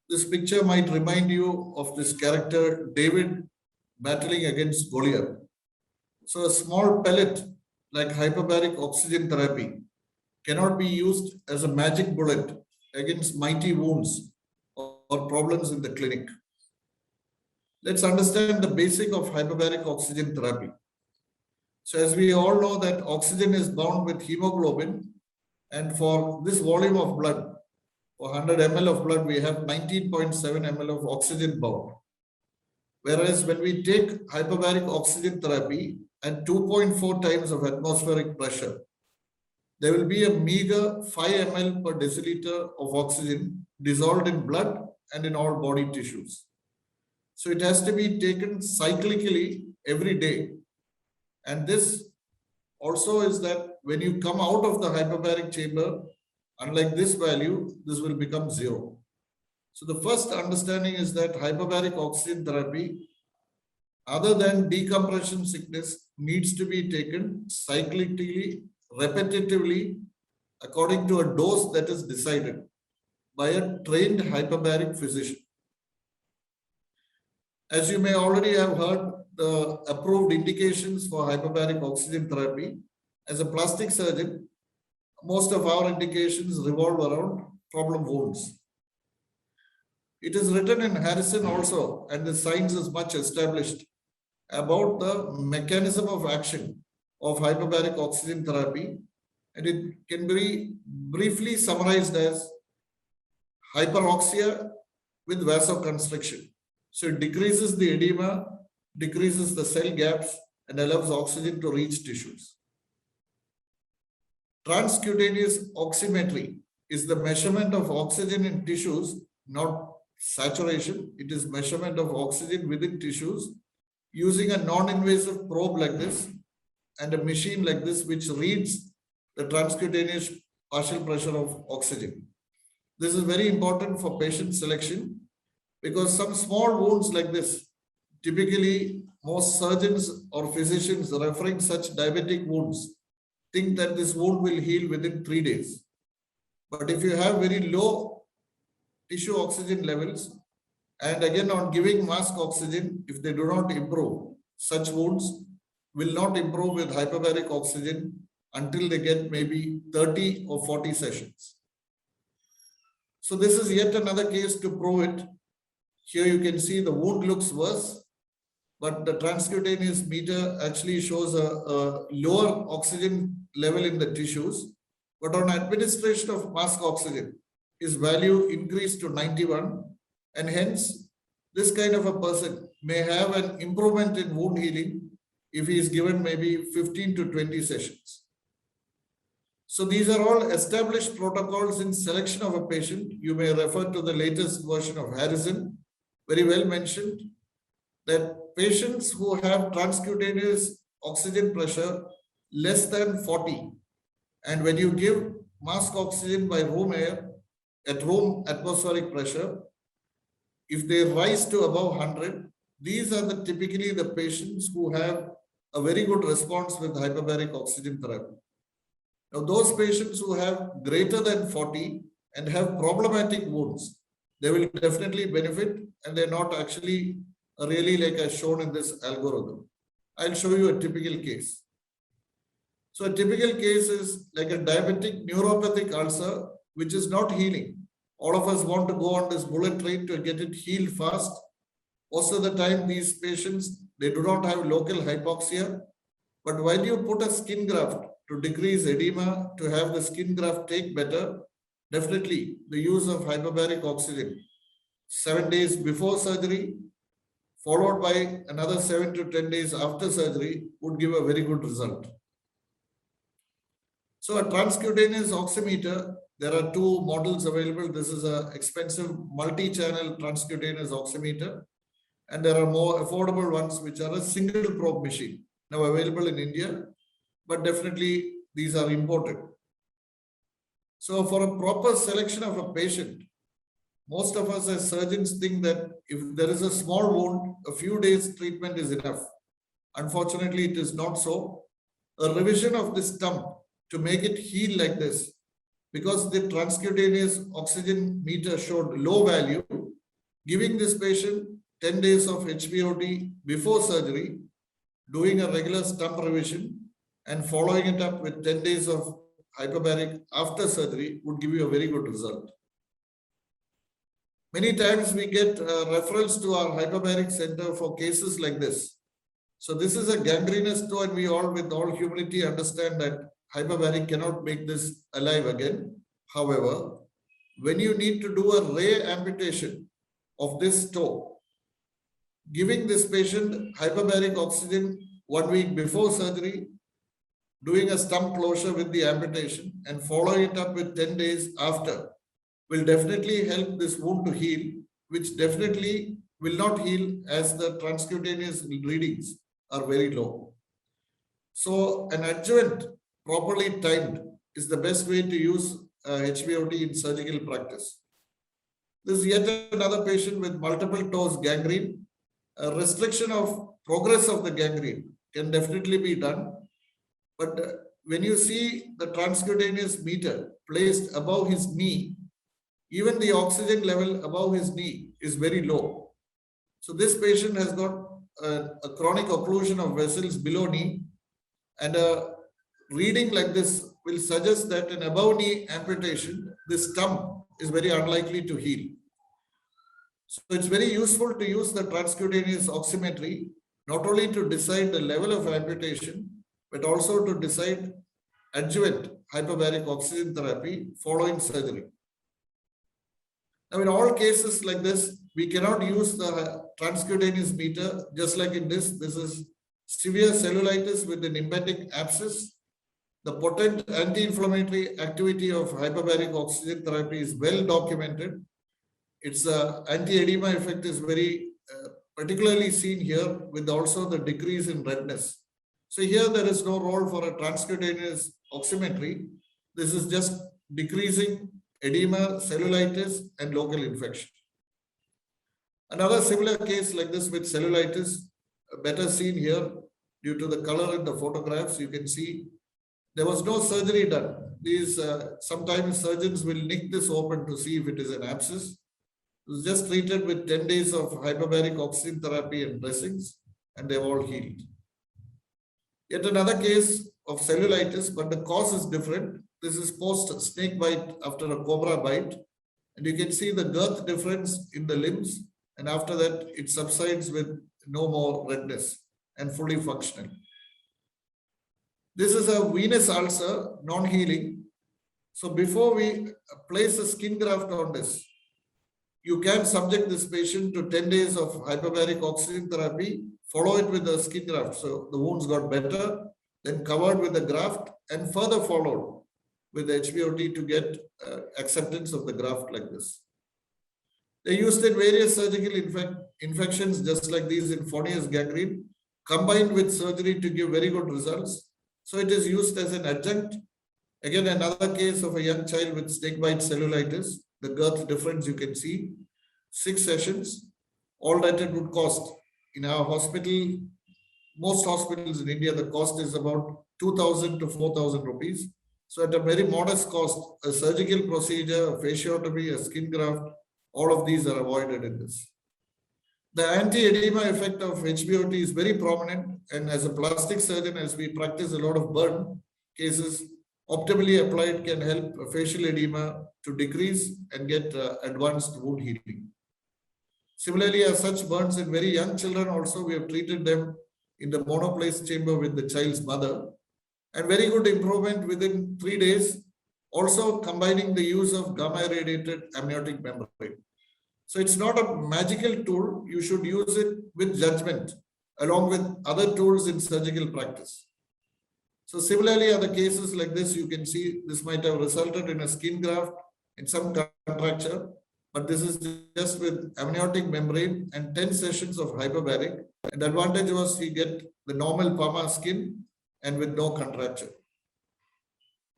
This picture might remind you of this character, David, battling against Goliath. So a small pellet like hyperbaric oxygen therapy cannot be used as a magic bullet against mighty wounds or problems in the clinic. Let's understand the basic of hyperbaric oxygen therapy. So as we all know that oxygen is bound with hemoglobin, and for this volume of blood, for 100 ml of blood, we have 19.7 ml of oxygen bound. Whereas when we take hyperbaric oxygen therapy at 2.4 times of atmospheric pressure, there will be a meager 5 ml per deciliter of oxygen dissolved in blood and in all body tissues. So it has to be taken cyclically every day. And this also is that when you come out of the hyperbaric chamber, unlike this value, this will become 0. So the first understanding is that hyperbaric oxygen therapy, other than decompression sickness, needs to be taken cyclically, repetitively, according to a dose that is decided by a trained hyperbaric physician. As you may already have heard, the approved indications for hyperbaric oxygen therapy, as a plastic surgeon, most of our indications revolve around problem wounds. It is written in Harrison also, and the science is much established about the mechanism of action of hyperbaric oxygen therapy, and it can be briefly summarized as hyperoxia with vasoconstriction. So it decreases the edema, decreases the cell gaps, and allows oxygen to reach tissues. Transcutaneous oximetry is the measurement of oxygen in tissues, not saturation. It is measurement of oxygen within tissues using a non-invasive probe like this and a machine like this, which reads the transcutaneous partial pressure of oxygen. This is very important for patient selection because some small wounds like this, typically most surgeons or physicians referring such diabetic wounds think that this wound will heal within 3 days. But if you have very low tissue oxygen levels, and again on giving mask oxygen, if they do not improve, such wounds will not improve with hyperbaric oxygen until they get maybe 30 or 40 sessions. So this is yet another case to prove it. Here you can see the wound looks worse, but the transcutaneous meter actually shows a lower oxygen level in the tissues. But on administration of mask oxygen, his value increased to 91, and hence this kind of a person may have an improvement in wound healing if he is given maybe 15 to 20 sessions. So these are all established protocols in selection of a patient. You may refer to the latest version of Harrison, very well mentioned, that patients who have transcutaneous oxygen pressure less than 40, and when you give mask oxygen by room air at room atmospheric pressure, if they rise to above 100, these are typically the patients who have a very good response with hyperbaric oxygen therapy. Now, those patients who have greater than 40 and have problematic wounds, they will definitely benefit, and they're not actually really like as shown in this algorithm. I'll show you a typical case. So a typical case is like a diabetic neuropathic ulcer, which is not healing. All of us want to go on this bullet train to get it healed fast. Most of the time, these patients, they do not have local hypoxia. But while you put a skin graft to decrease edema, to have the skin graft take better, definitely the use of hyperbaric oxygen 7 days before surgery, followed by another 7 to 10 days after surgery, would give a very good result. So a transcutaneous oximeter, there are 2 models available. This is an expensive multi-channel transcutaneous oximeter, and there are more affordable ones which are a single probe machine, now available in India, but definitely these are imported. So for a proper selection of a patient, most of us as surgeons think that if there is a small wound, a few days treatment is enough. Unfortunately, it is not so. A revision of this stump to make it heal like this, because the transcutaneous oxygen meter showed low value, giving this patient 10 days of HBOT before surgery, doing a regular stump revision, and following it up with 10 days of hyperbaric after surgery would give you a very good result. Many times we get referrals to our hyperbaric center for cases like this. So this is a gangrenous toe, and we all, with all humility, understand that hyperbaric cannot make this alive again. However, when you need to do a ray amputation of this toe, giving this patient hyperbaric oxygen 1 week before surgery, doing a stump closure with the amputation, and following it up with 10 days after will definitely help this wound to heal, which definitely will not heal as the transcutaneous readings are very low. So an adjunct properly timed is the best way to use HBOT in surgical practice. This is yet another patient with multiple toes gangrene. A restriction of progress of the gangrene can definitely be done. But when you see the transcutaneous meter placed above his knee, even the oxygen level above his knee is very low. So this patient has got a chronic occlusion of vessels below knee, and a reading like this will suggest that an above knee amputation, this stump is very unlikely to heal. So it's very useful to use the transcutaneous oximetry, not only to decide the level of amputation, but also to decide adjuvant hyperbaric oxygen therapy following surgery. Now, in all cases like this, we cannot use the transcutaneous meter, just like in this. This is severe cellulitis with an hepatic abscess. The potent anti-inflammatory activity of hyperbaric oxygen therapy is well documented. Its anti-edema effect is very particularly seen here, with also the decrease in redness. So here there is no role for a transcutaneous oximetry. This is just decreasing edema, cellulitis, and local infection. Another similar case like this with cellulitis, better seen here due to the color in the photographs. You can see there was no surgery done. These sometimes surgeons will nick this open to see if it is an abscess. It was just treated with 10 days of hyperbaric oxygen therapy and dressings, and they've all healed. Yet another case of cellulitis, but the cause is different. This is post snake bite after a cobra bite. And you can see the girth difference in the limbs. And after that, it subsides with no more redness and fully functional. This is a venous ulcer, non-healing. So before we place a skin graft on this, you can subject this patient to 10 days of hyperbaric oxygen therapy, follow it with a skin graft. So the wounds got better, then covered with the graft, and further followed with the HBOT to get acceptance of the graft like this. They used in various surgical infections, just like these in Fournier's gangrene, combined with surgery to give very good results. So it is used as an adjunct. Again, another case of a young child with snakebite cellulitis. The girth difference you can see. 6 sessions, all that it would cost. In our hospital, most hospitals in India, the cost is about 2,000 to 4,000 rupees. So at a very modest cost, a surgical procedure, a fasciotomy, a skin graft, all of these are avoided in this. The anti-edema effect of HBOT is very prominent, and as a plastic surgeon, as we practice a lot of burn cases, optimally applied can help facial edema to decrease and get advanced wound healing. Similarly, as such burns in very young children also, we have treated them in the monoplace chamber with the child's mother, and very good improvement within 3 days, also combining the use of gamma irradiated amniotic membrane. So it's not a magical tool. You should use it with judgment along with other tools in surgical practice. So similarly, other cases like this, you can see this might have resulted in a skin graft in some contracture, but this is just with amniotic membrane and 10 sessions of hyperbaric. And the advantage was we get the normal PAMA skin and with no contracture.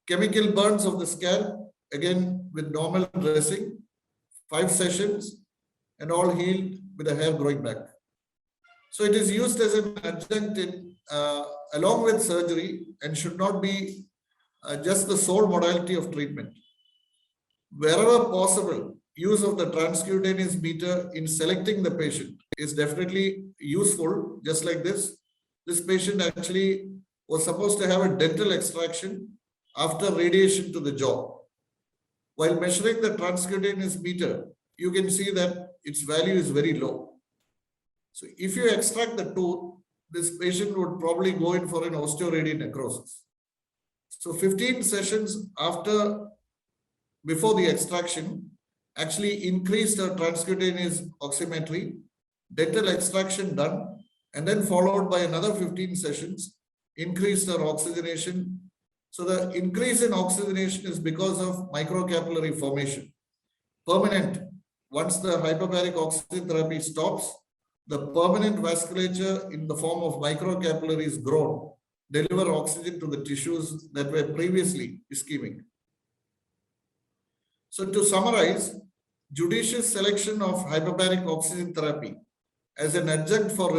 Chemical burns of the scalp, again with normal dressing, 5 sessions, and all healed with the hair growing back. So it is used as an adjunct in, along with surgery, and should not be just the sole modality of treatment. Wherever possible, use of the transcutaneous meter in selecting the patient is definitely useful. Just like this, this patient actually was supposed to have a dental extraction after radiation to the jaw. While measuring the transcutaneous meter, you can see that its value is very low. So if you extract the tooth, this patient would probably go in for an osteoradial necrosis. So 15 sessions before the extraction actually increased the transcutaneous oximetry, dental extraction done, and then followed by another 15 sessions, increased our oxygenation. So the increase in oxygenation is because of microcapillary formation. Permanent, once the hyperbaric oxygen therapy stops, the permanent vasculature in the form of microcapillaries grown, deliver oxygen to the tissues that were previously ischemic. So to summarize, judicious selection of hyperbaric oxygen therapy as an adjunct for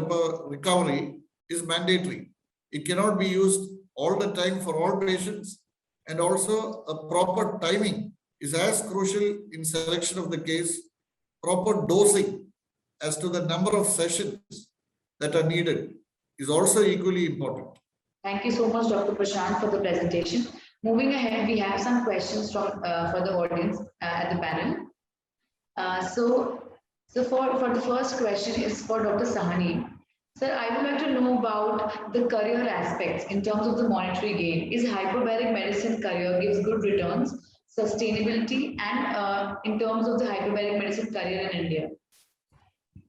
recovery is mandatory. It cannot be used all the time for all patients, and also a proper timing is as crucial in selection of the case. Proper dosing as to the number of sessions that are needed is also equally important. Thank you so much, Dr. Prashant, for the presentation. Moving ahead, we have some questions from for the audience at the panel. So for the first question is for Dr. Sahani. Sir, I would like to know about the career aspects in terms of the monetary gain. Is hyperbaric medicine career gives good returns, sustainability, and in terms of the hyperbaric medicine career in India?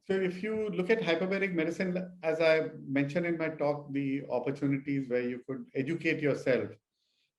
So if you look at hyperbaric medicine, as I mentioned in my talk, the opportunities where you could educate yourself.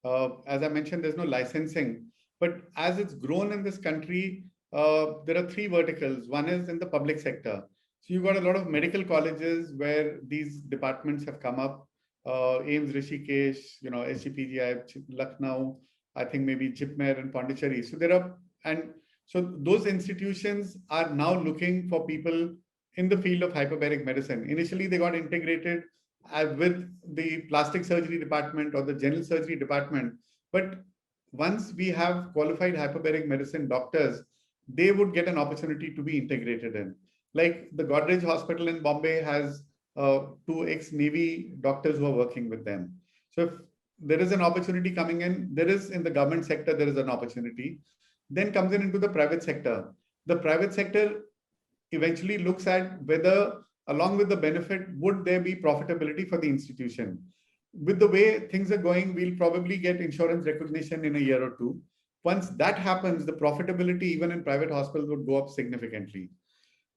As I mentioned, there's no licensing, but as it's grown in this country, there are three verticals. One is in the public sector. So you've got a lot of medical colleges where these departments have come up. AIIMS, Rishikesh, SGPGI, Lucknow, I think maybe Jipmer and Pondicherry. So there are, and so those institutions are now looking for people in the field of hyperbaric medicine. Initially, they got integrated with the plastic surgery department or the general surgery department. But once we have qualified hyperbaric medicine doctors, they would get an opportunity to be integrated in. Like the Godrej Hospital in Bombay has 2 ex-Navy doctors who are working with them. So if there is an opportunity coming in, there is in the government sector, there is an opportunity. Then comes into the private sector. The private sector eventually looks at whether, along with the benefit, would there be profitability for the institution? With the way things are going, we'll probably get insurance recognition in a year or two. Once that happens, the profitability even in private hospitals would go up significantly.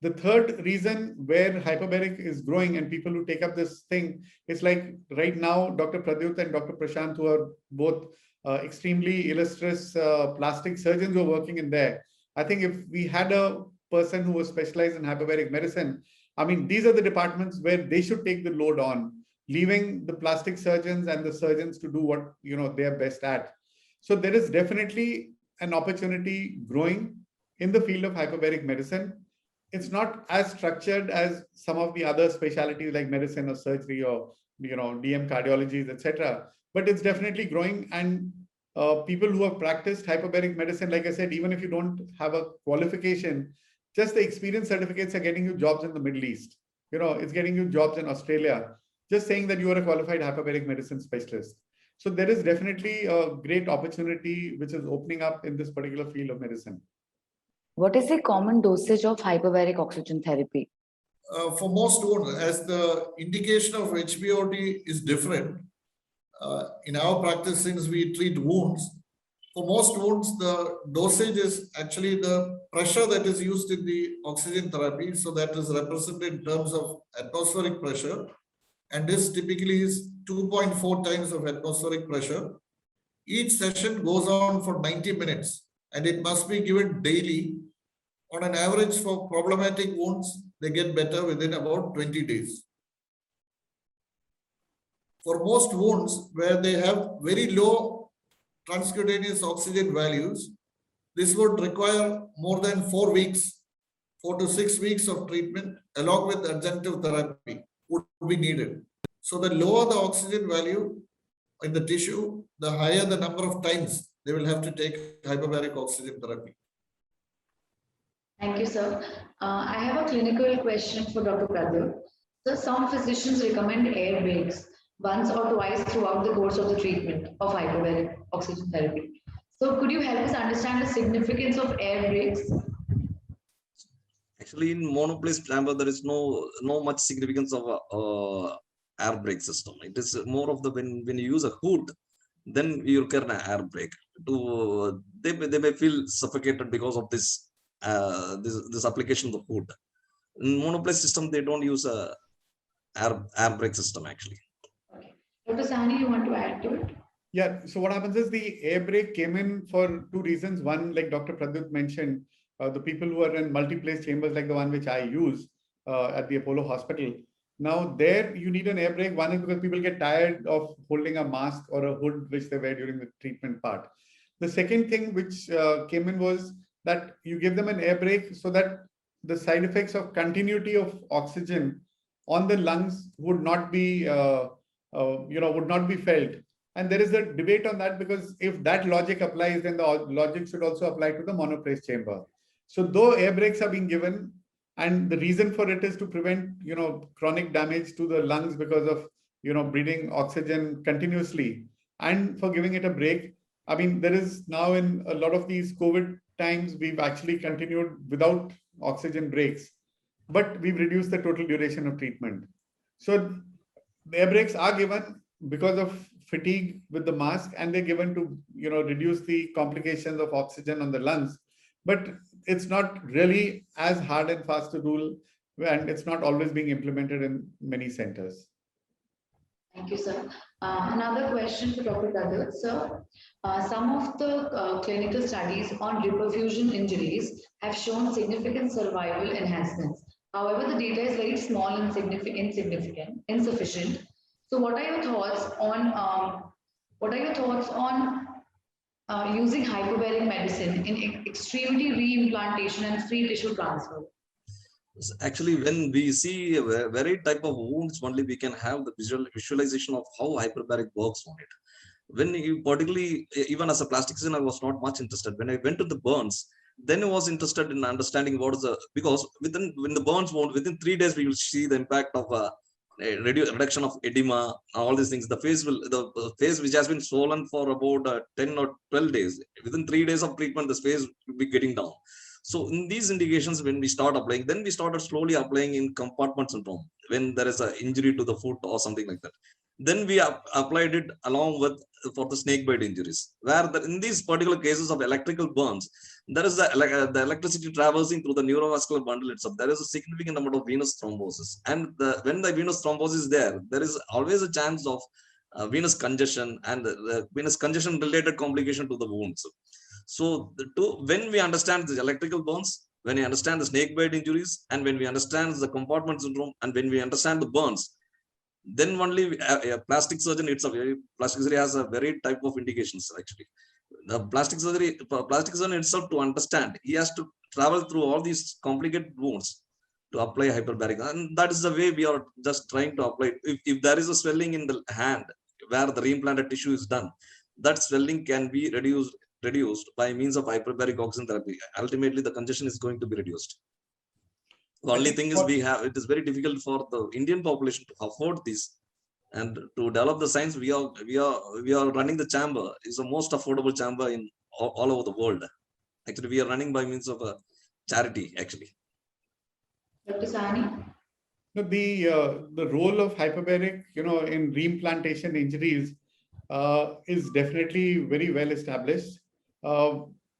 The third reason where hyperbaric is growing and people who take up this thing is like right now, Dr. Pradyut and Dr. Prashant, who are both extremely illustrious plastic surgeons who are working in there. I think if we had a person who was specialized in hyperbaric medicine, I mean, these are the departments where they should take the load on, leaving the plastic surgeons and the surgeons to do what they're best at. So there is definitely an opportunity growing in the field of hyperbaric medicine. It's not as structured as some of the other specialties like medicine or surgery or DM cardiologies, etc. But it's definitely growing, and people who have practiced hyperbaric medicine, like I said, even if you don't have a qualification, just the experience certificates are getting you jobs in the Middle East. It's getting you jobs in Australia, just saying that you are a qualified hyperbaric medicine specialist. So there is definitely a great opportunity which is opening up in this particular field of medicine. What is the common dosage of hyperbaric oxygen therapy? For most wounds, as the indication of HBOT is different, in our practice, since we treat wounds, for most wounds, the dosage is actually the pressure that is used in the oxygen therapy. So that is represented in terms of atmospheric pressure. And this typically is 2.4 times of atmospheric pressure. Each session goes on for 90 minutes and it must be given daily. On an average, for problematic wounds, they get better within about 20 days. For most wounds where they have very low transcutaneous oxygen values, this would require more than 4 weeks, 4 to 6 weeks of treatment along with adjunctive therapy would be needed. So the lower the oxygen value in the tissue, the higher the number of times they will have to take hyperbaric oxygen therapy. Thank you, sir. I have a clinical question for Dr. Pradyut. So some physicians recommend air breaks once or twice throughout the course of the treatment of hyperbaric oxygen therapy. So could you help us understand the significance of air breaks? Actually, in monoplace chamber, there is no much significance of air brake system. It is more of the when you use a hood, then you can air brake. To they may feel suffocated because of this application of the hood. In monoplace system, they don't use a air brake system actually. Okay. Dr. Sani, you want to add to it? Yeah, so what happens is the air brake came in for two reasons. One, like Dr. Pradyut mentioned, the people who are in multi-place chambers like the one which I use at the Apollo Hospital. Now there you need an air brake. One is because people get tired of holding a mask or a hood which they wear during the treatment part. The second thing which came in was that you give them an air brake so that the side effects of continuity of oxygen on the lungs would not be, would not be felt. And there is a debate on that because if that logic applies, then the logic should also apply to the monoplace chamber. So though air brakes are being given, and the reason for it is to prevent, chronic damage to the lungs because of, breathing oxygen continuously, and for giving it a break. I mean, there is now in a lot of these COVID times, we've actually continued without oxygen breaks, but we've reduced the total duration of treatment. So the air brakes are given because of fatigue with the mask, and they're given to reduce the complications of oxygen on the lungs, but it's not really as hard and fast a rule, and it's not always being implemented in many centers. Thank you, sir. Another question for Dr. Pradyut, sir. Some of the clinical studies on reperfusion injuries have shown significant survival enhancements. However, the data is very small and insufficient. So, what are your thoughts on using hyperbaric medicine in extremity reimplantation and free tissue transfer? Actually, when we see a very type of wounds, only we can have the visualization of how hyperbaric works on it. When you particularly, even as a plastic surgeon, I was not much interested. When I went to the burns, then I was interested in understanding what is because when the burns wound, within 3 days, we will see the impact of reduction of edema, all these things. The face which has been swollen for about 10 or 12 days, within 3 days of treatment, the face will be getting down. So in these indications, when we start applying, then we started slowly applying in compartment syndrome, when there is an injury to the foot or something like that. Then we applied it along with for the snake bite injuries, where in these particular cases of electrical burns, there is the electricity traversing through the neurovascular bundle itself. There is a significant amount of venous thrombosis. And when the venous thrombosis is there is always a chance of venous congestion and the venous congestion related complication to the wounds. So when we understand the electrical burns, when we understand the snake bite injuries, and when we understand the compartment syndrome, and when we understand the burns, then only a plastic surgeon plastic surgery has a very type of indications actually. The plastic surgeon itself, to understand, he has to travel through all these complicated wounds to apply hyperbaric, and that is the way we are just trying to apply. If there is a swelling in the hand where the reimplanted tissue is done, that swelling can be reduced by means of hyperbaric oxygen therapy. Ultimately, the congestion is going to be reduced. The only thing is it is very difficult for the Indian population to afford this, and to develop the science. We are running the chamber. It's the most affordable chamber in all over the world. Actually, we are running by means of a charity. Actually, Dr. Sani? No, the role of hyperbaric, in reimplantation injuries is definitely very well established.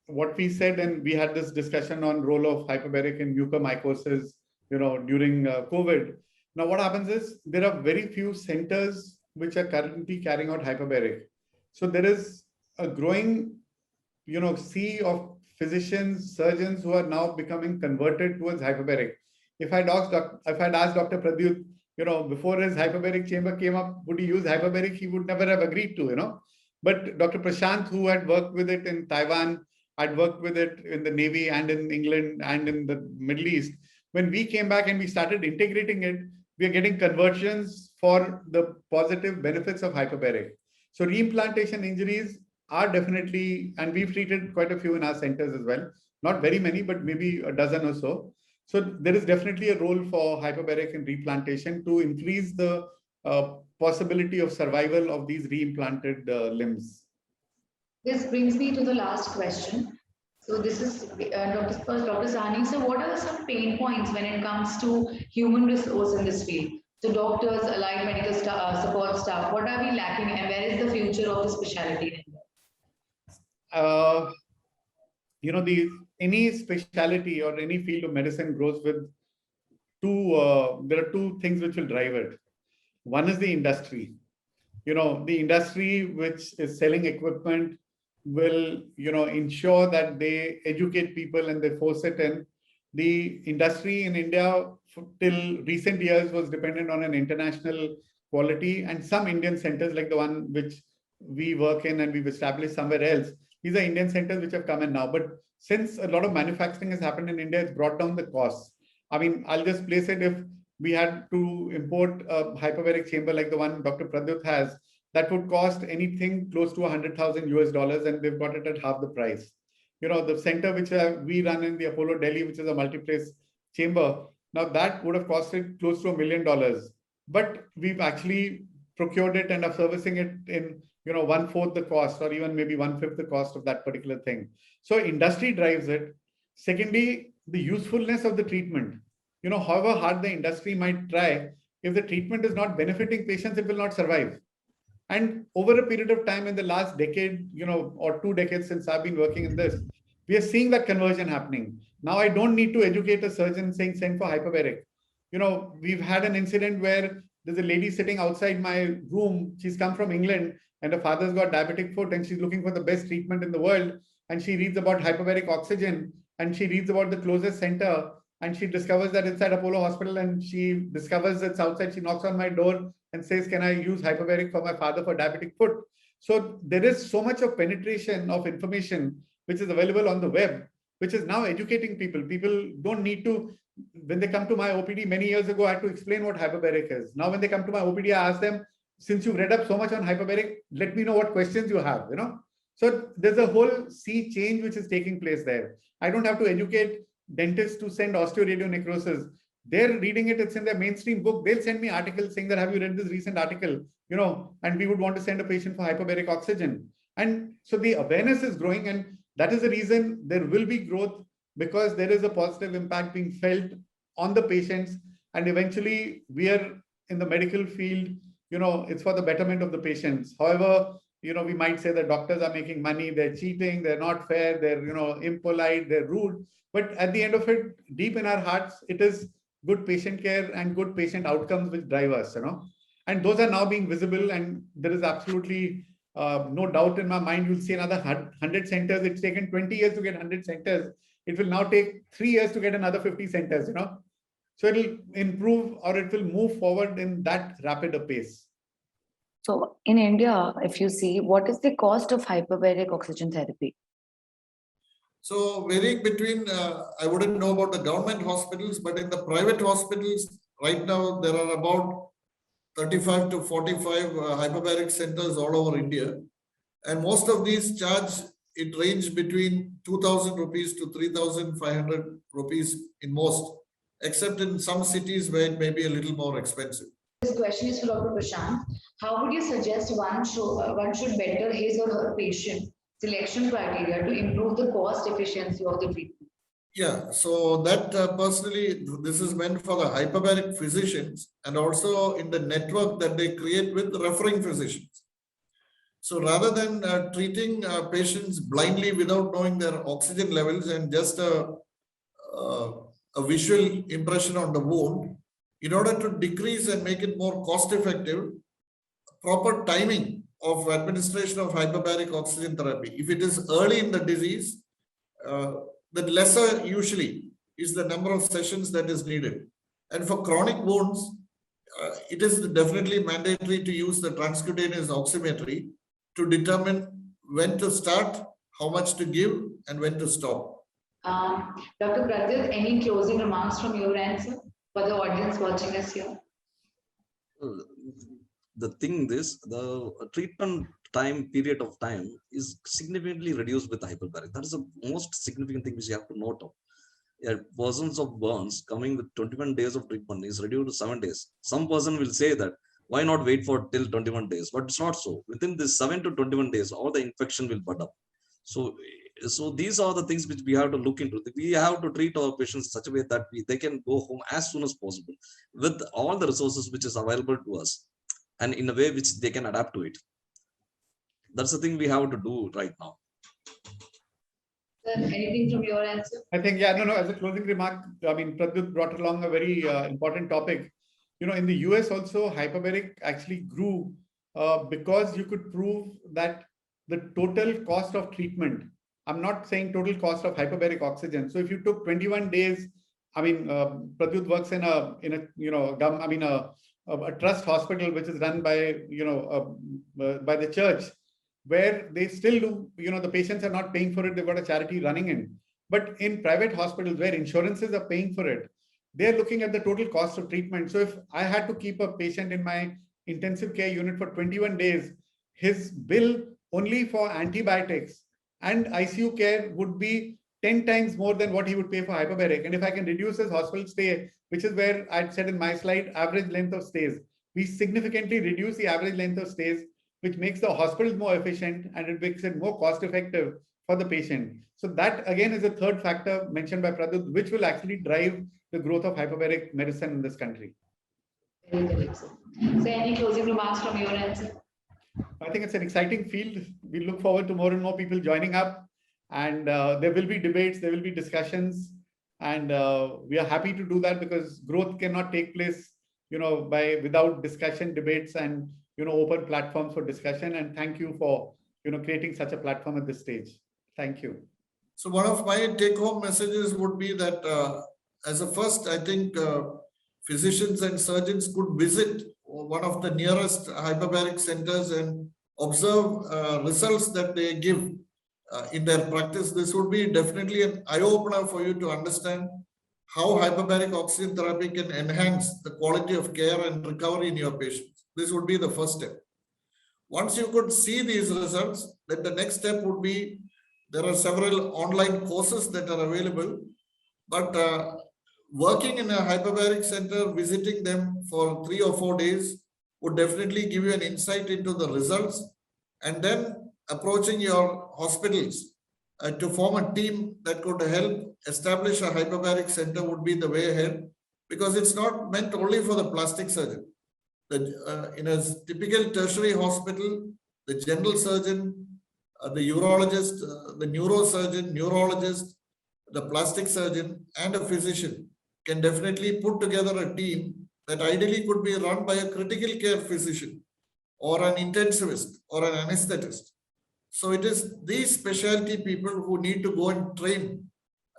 What we said, and we had this discussion on role of hyperbaric in mucormycosis, during COVID. Now, what happens is there are very few centers which are currently carrying out hyperbaric. So there is a growing, sea of physicians, surgeons who are now becoming converted towards hyperbaric. If I'd asked Dr. Pradyut, before his hyperbaric chamber came up, would he use hyperbaric? He would never have agreed to, But Dr. Prashant, who had worked with it in Taiwan, had worked with it in the Navy and in England and in the Middle East. When we came back and we started integrating it, we are getting conversions for the positive benefits of hyperbaric. So reimplantation injuries are definitely, and we've treated quite a few in our centers as well. Not very many, but maybe a dozen or so. So there is definitely a role for hyperbaric in replantation to increase the possibility of survival of these reimplanted limbs. This brings me to the last question. So this is Dr. Sahni. So what are some pain points when it comes to human resource in this field? So doctors, allied medical staff, support staff, what are we lacking and where is the future of the specialty in India? Any specialty or any field of medicine grows with there are two things which will drive it. One is the industry. The industry which is selling equipment will, ensure that they educate people and they force it in. The industry in India till recent years was dependent on an international quality, and some Indian centers like the one which we work in and we've established somewhere else. These are Indian centers which have come in now. But since a lot of manufacturing has happened in India, it's brought down the costs. I mean, I'll just place it, if we had to import a hyperbaric chamber like the one Dr. Pradyut has, that would cost anything close to $100,000 and they've got it at half the price. The center which we run in the Apollo Delhi, which is a multi-place chamber, now that would have costed close to $1 million. But we've actually procured it and are servicing it in 1/4 the cost, or even maybe 1/5 the cost of that particular thing. So industry drives it. Secondly, the usefulness of the treatment. However hard the industry might try, if the treatment is not benefiting patients, it will not survive. And over a period of time in the last decade, or 2 decades since I've been working in this, we are seeing that conversion happening. Now I don't need to educate a surgeon saying send for hyperbaric. We've had an incident where there's a lady sitting outside my room. She's come from England and her father's got diabetic foot and she's looking for the best treatment in the world. And she reads about hyperbaric oxygen and she reads about the closest center and she discovers that inside Apollo Hospital, and she discovers it's outside. She knocks on my door and says, can I use hyperbaric for my father for diabetic foot? So there is so much of penetration of information which is available on the web, which is now educating people. People don't need to, when they come to my OPD many years ago, I had to explain what hyperbaric is. Now when they come to my OPD, I ask them, since you've read up so much on hyperbaric, let me know what questions you have, So there's a whole sea change which is taking place there. I don't have to educate dentists to send osteoradionecrosis. They're reading it, it's in their mainstream book. They'll send me articles saying that, have you read this recent article? And we would want to send a patient for hyperbaric oxygen. And so the awareness is growing, and that is the reason there will be growth, because there is a positive impact being felt on the patients. And eventually we are in the medical field, it's for the betterment of the patients. However, we might say that doctors are making money, they're cheating, they're not fair, they're, impolite, they're rude. But at the end of it, deep in our hearts, it is good patient care and good patient outcomes which drive us, And those are now being visible, and there is absolutely no doubt in my mind, you'll see another 100 centers. It's taken 20 years to get 100 centers. It will now take 3 years to get another 50 centers, So it'll improve, or it will move forward in that rapid a pace. So in India, if you see, what is the cost of hyperbaric oxygen therapy? So varying between, I wouldn't know about the government hospitals, but in the private hospitals, right now, there are about 35 to 45 hyperbaric centers all over India. And most of these it range between 2,000 rupees to 3,500 rupees in most, except in some cities where it may be a little more expensive. This question is for Dr. Prashant. How would you suggest one should better his or her patient selection criteria to improve the cost efficiency of the treatment? Yeah, so that personally, this is meant for the hyperbaric physicians and also in the network that they create with referring physicians. So rather than treating patients blindly without knowing their oxygen levels and just a visual impression on the wound, in order to decrease and make it more cost effective, proper timing of administration of hyperbaric oxygen therapy. If it is early in the disease, the lesser usually is the number of sessions that is needed. And for chronic wounds, it is definitely mandatory to use the transcutaneous oximetry to determine when to start, how much to give, and when to stop. Dr. Pradyut, any closing remarks from your end, sir, for the audience watching us here? The thing is, the treatment period of time is significantly reduced with hyperbaric. That is the most significant thing which you have to note of. A persons of burns coming with 21 days of treatment is reduced to 7 days. Some person will say that, why not wait for till 21 days? But it's not so. Within this 7 to 21 days, all the infection will bud up. So So these are the things which we have to look into. We have to treat our patients in such a way that they can go home as soon as possible with all the resources which is available to us, and in a way which they can adapt to it. That's the thing we have to do right now. Sir, anything from your answer? I think, yeah, no, as a closing remark, I mean, Pradyut brought along a very important topic. You know, in the US also, hyperbaric actually grew because you could prove that the total cost of treatment, I'm not saying total cost of hyperbaric oxygen. So if you took 21 days, I mean, Pradyut works in a trust hospital, which is run by, by the church, where they still do, the patients are not paying for it. They've got a charity running in. But in private hospitals where insurances are paying for it, they're looking at the total cost of treatment. So if I had to keep a patient in my intensive care unit for 21 days, his bill only for antibiotics and ICU care would be 10 times more than what he would pay for hyperbaric. And if I can reduce his hospital stay, which is where I'd said in my slide, average length of stays, we significantly reduce the average length of stays, which makes the hospitals more efficient and it makes it more cost effective for the patient. So that again is a third factor mentioned by Pradyut, which will actually drive the growth of hyperbaric medicine in this country. Very correct, sir. So any closing remarks from your end, sir? I think it's an exciting field. We look forward to more and more people joining up, and there will be debates, there will be discussions, and we are happy to do that because growth cannot take place, without discussion, debates, and open platforms for discussion. And thank you for creating such a platform at this stage. Thank you. So one of my take-home messages would be that as a first, I think physicians and surgeons could visit one of the nearest hyperbaric centers and observe results that they give in their practice. This would be definitely an eye-opener for you to understand how hyperbaric oxygen therapy can enhance the quality of care and recovery in your patients. This would be the first step. Once you could see these results, then the next step would be, there are several online courses that are available, but working in a hyperbaric center, visiting them for 3 or 4 days would definitely give you an insight into the results, and then approaching your hospitals to form a team that could help establish a hyperbaric center would be the way ahead, because it's not meant only for the plastic surgeon. In a typical tertiary hospital, the general surgeon, the urologist, the neurosurgeon, neurologist, the plastic surgeon, and a physician can definitely put together a team that ideally could be run by a critical care physician or an intensivist or an anesthetist. So it is these specialty people who need to go and train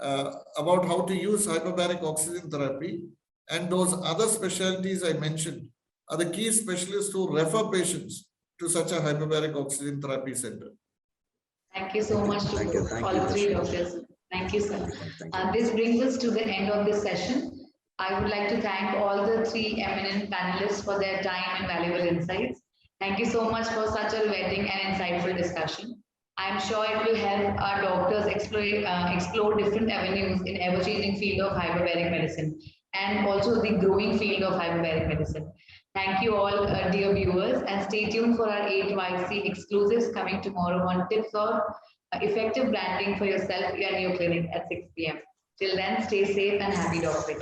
about how to use hyperbaric oxygen therapy, and those other specialties I mentioned are the key specialists who refer patients to such a hyperbaric oxygen therapy center. Thank you so much to all three doctors. Thank you, sir. This brings us to the end of this session. I would like to thank all the three eminent panelists for their time and valuable insights. Thank you so much for such a riveting and insightful discussion. I am sure it will help our doctors explore different avenues in ever-changing field of hyperbaric medicine and also the growing field of hyperbaric medicine. Thank you all, dear viewers, and stay tuned for our 8YC exclusives coming tomorrow on tips of effective branding for yourself and your clinic at 6 p.m. Till then, stay safe and happy doctoring.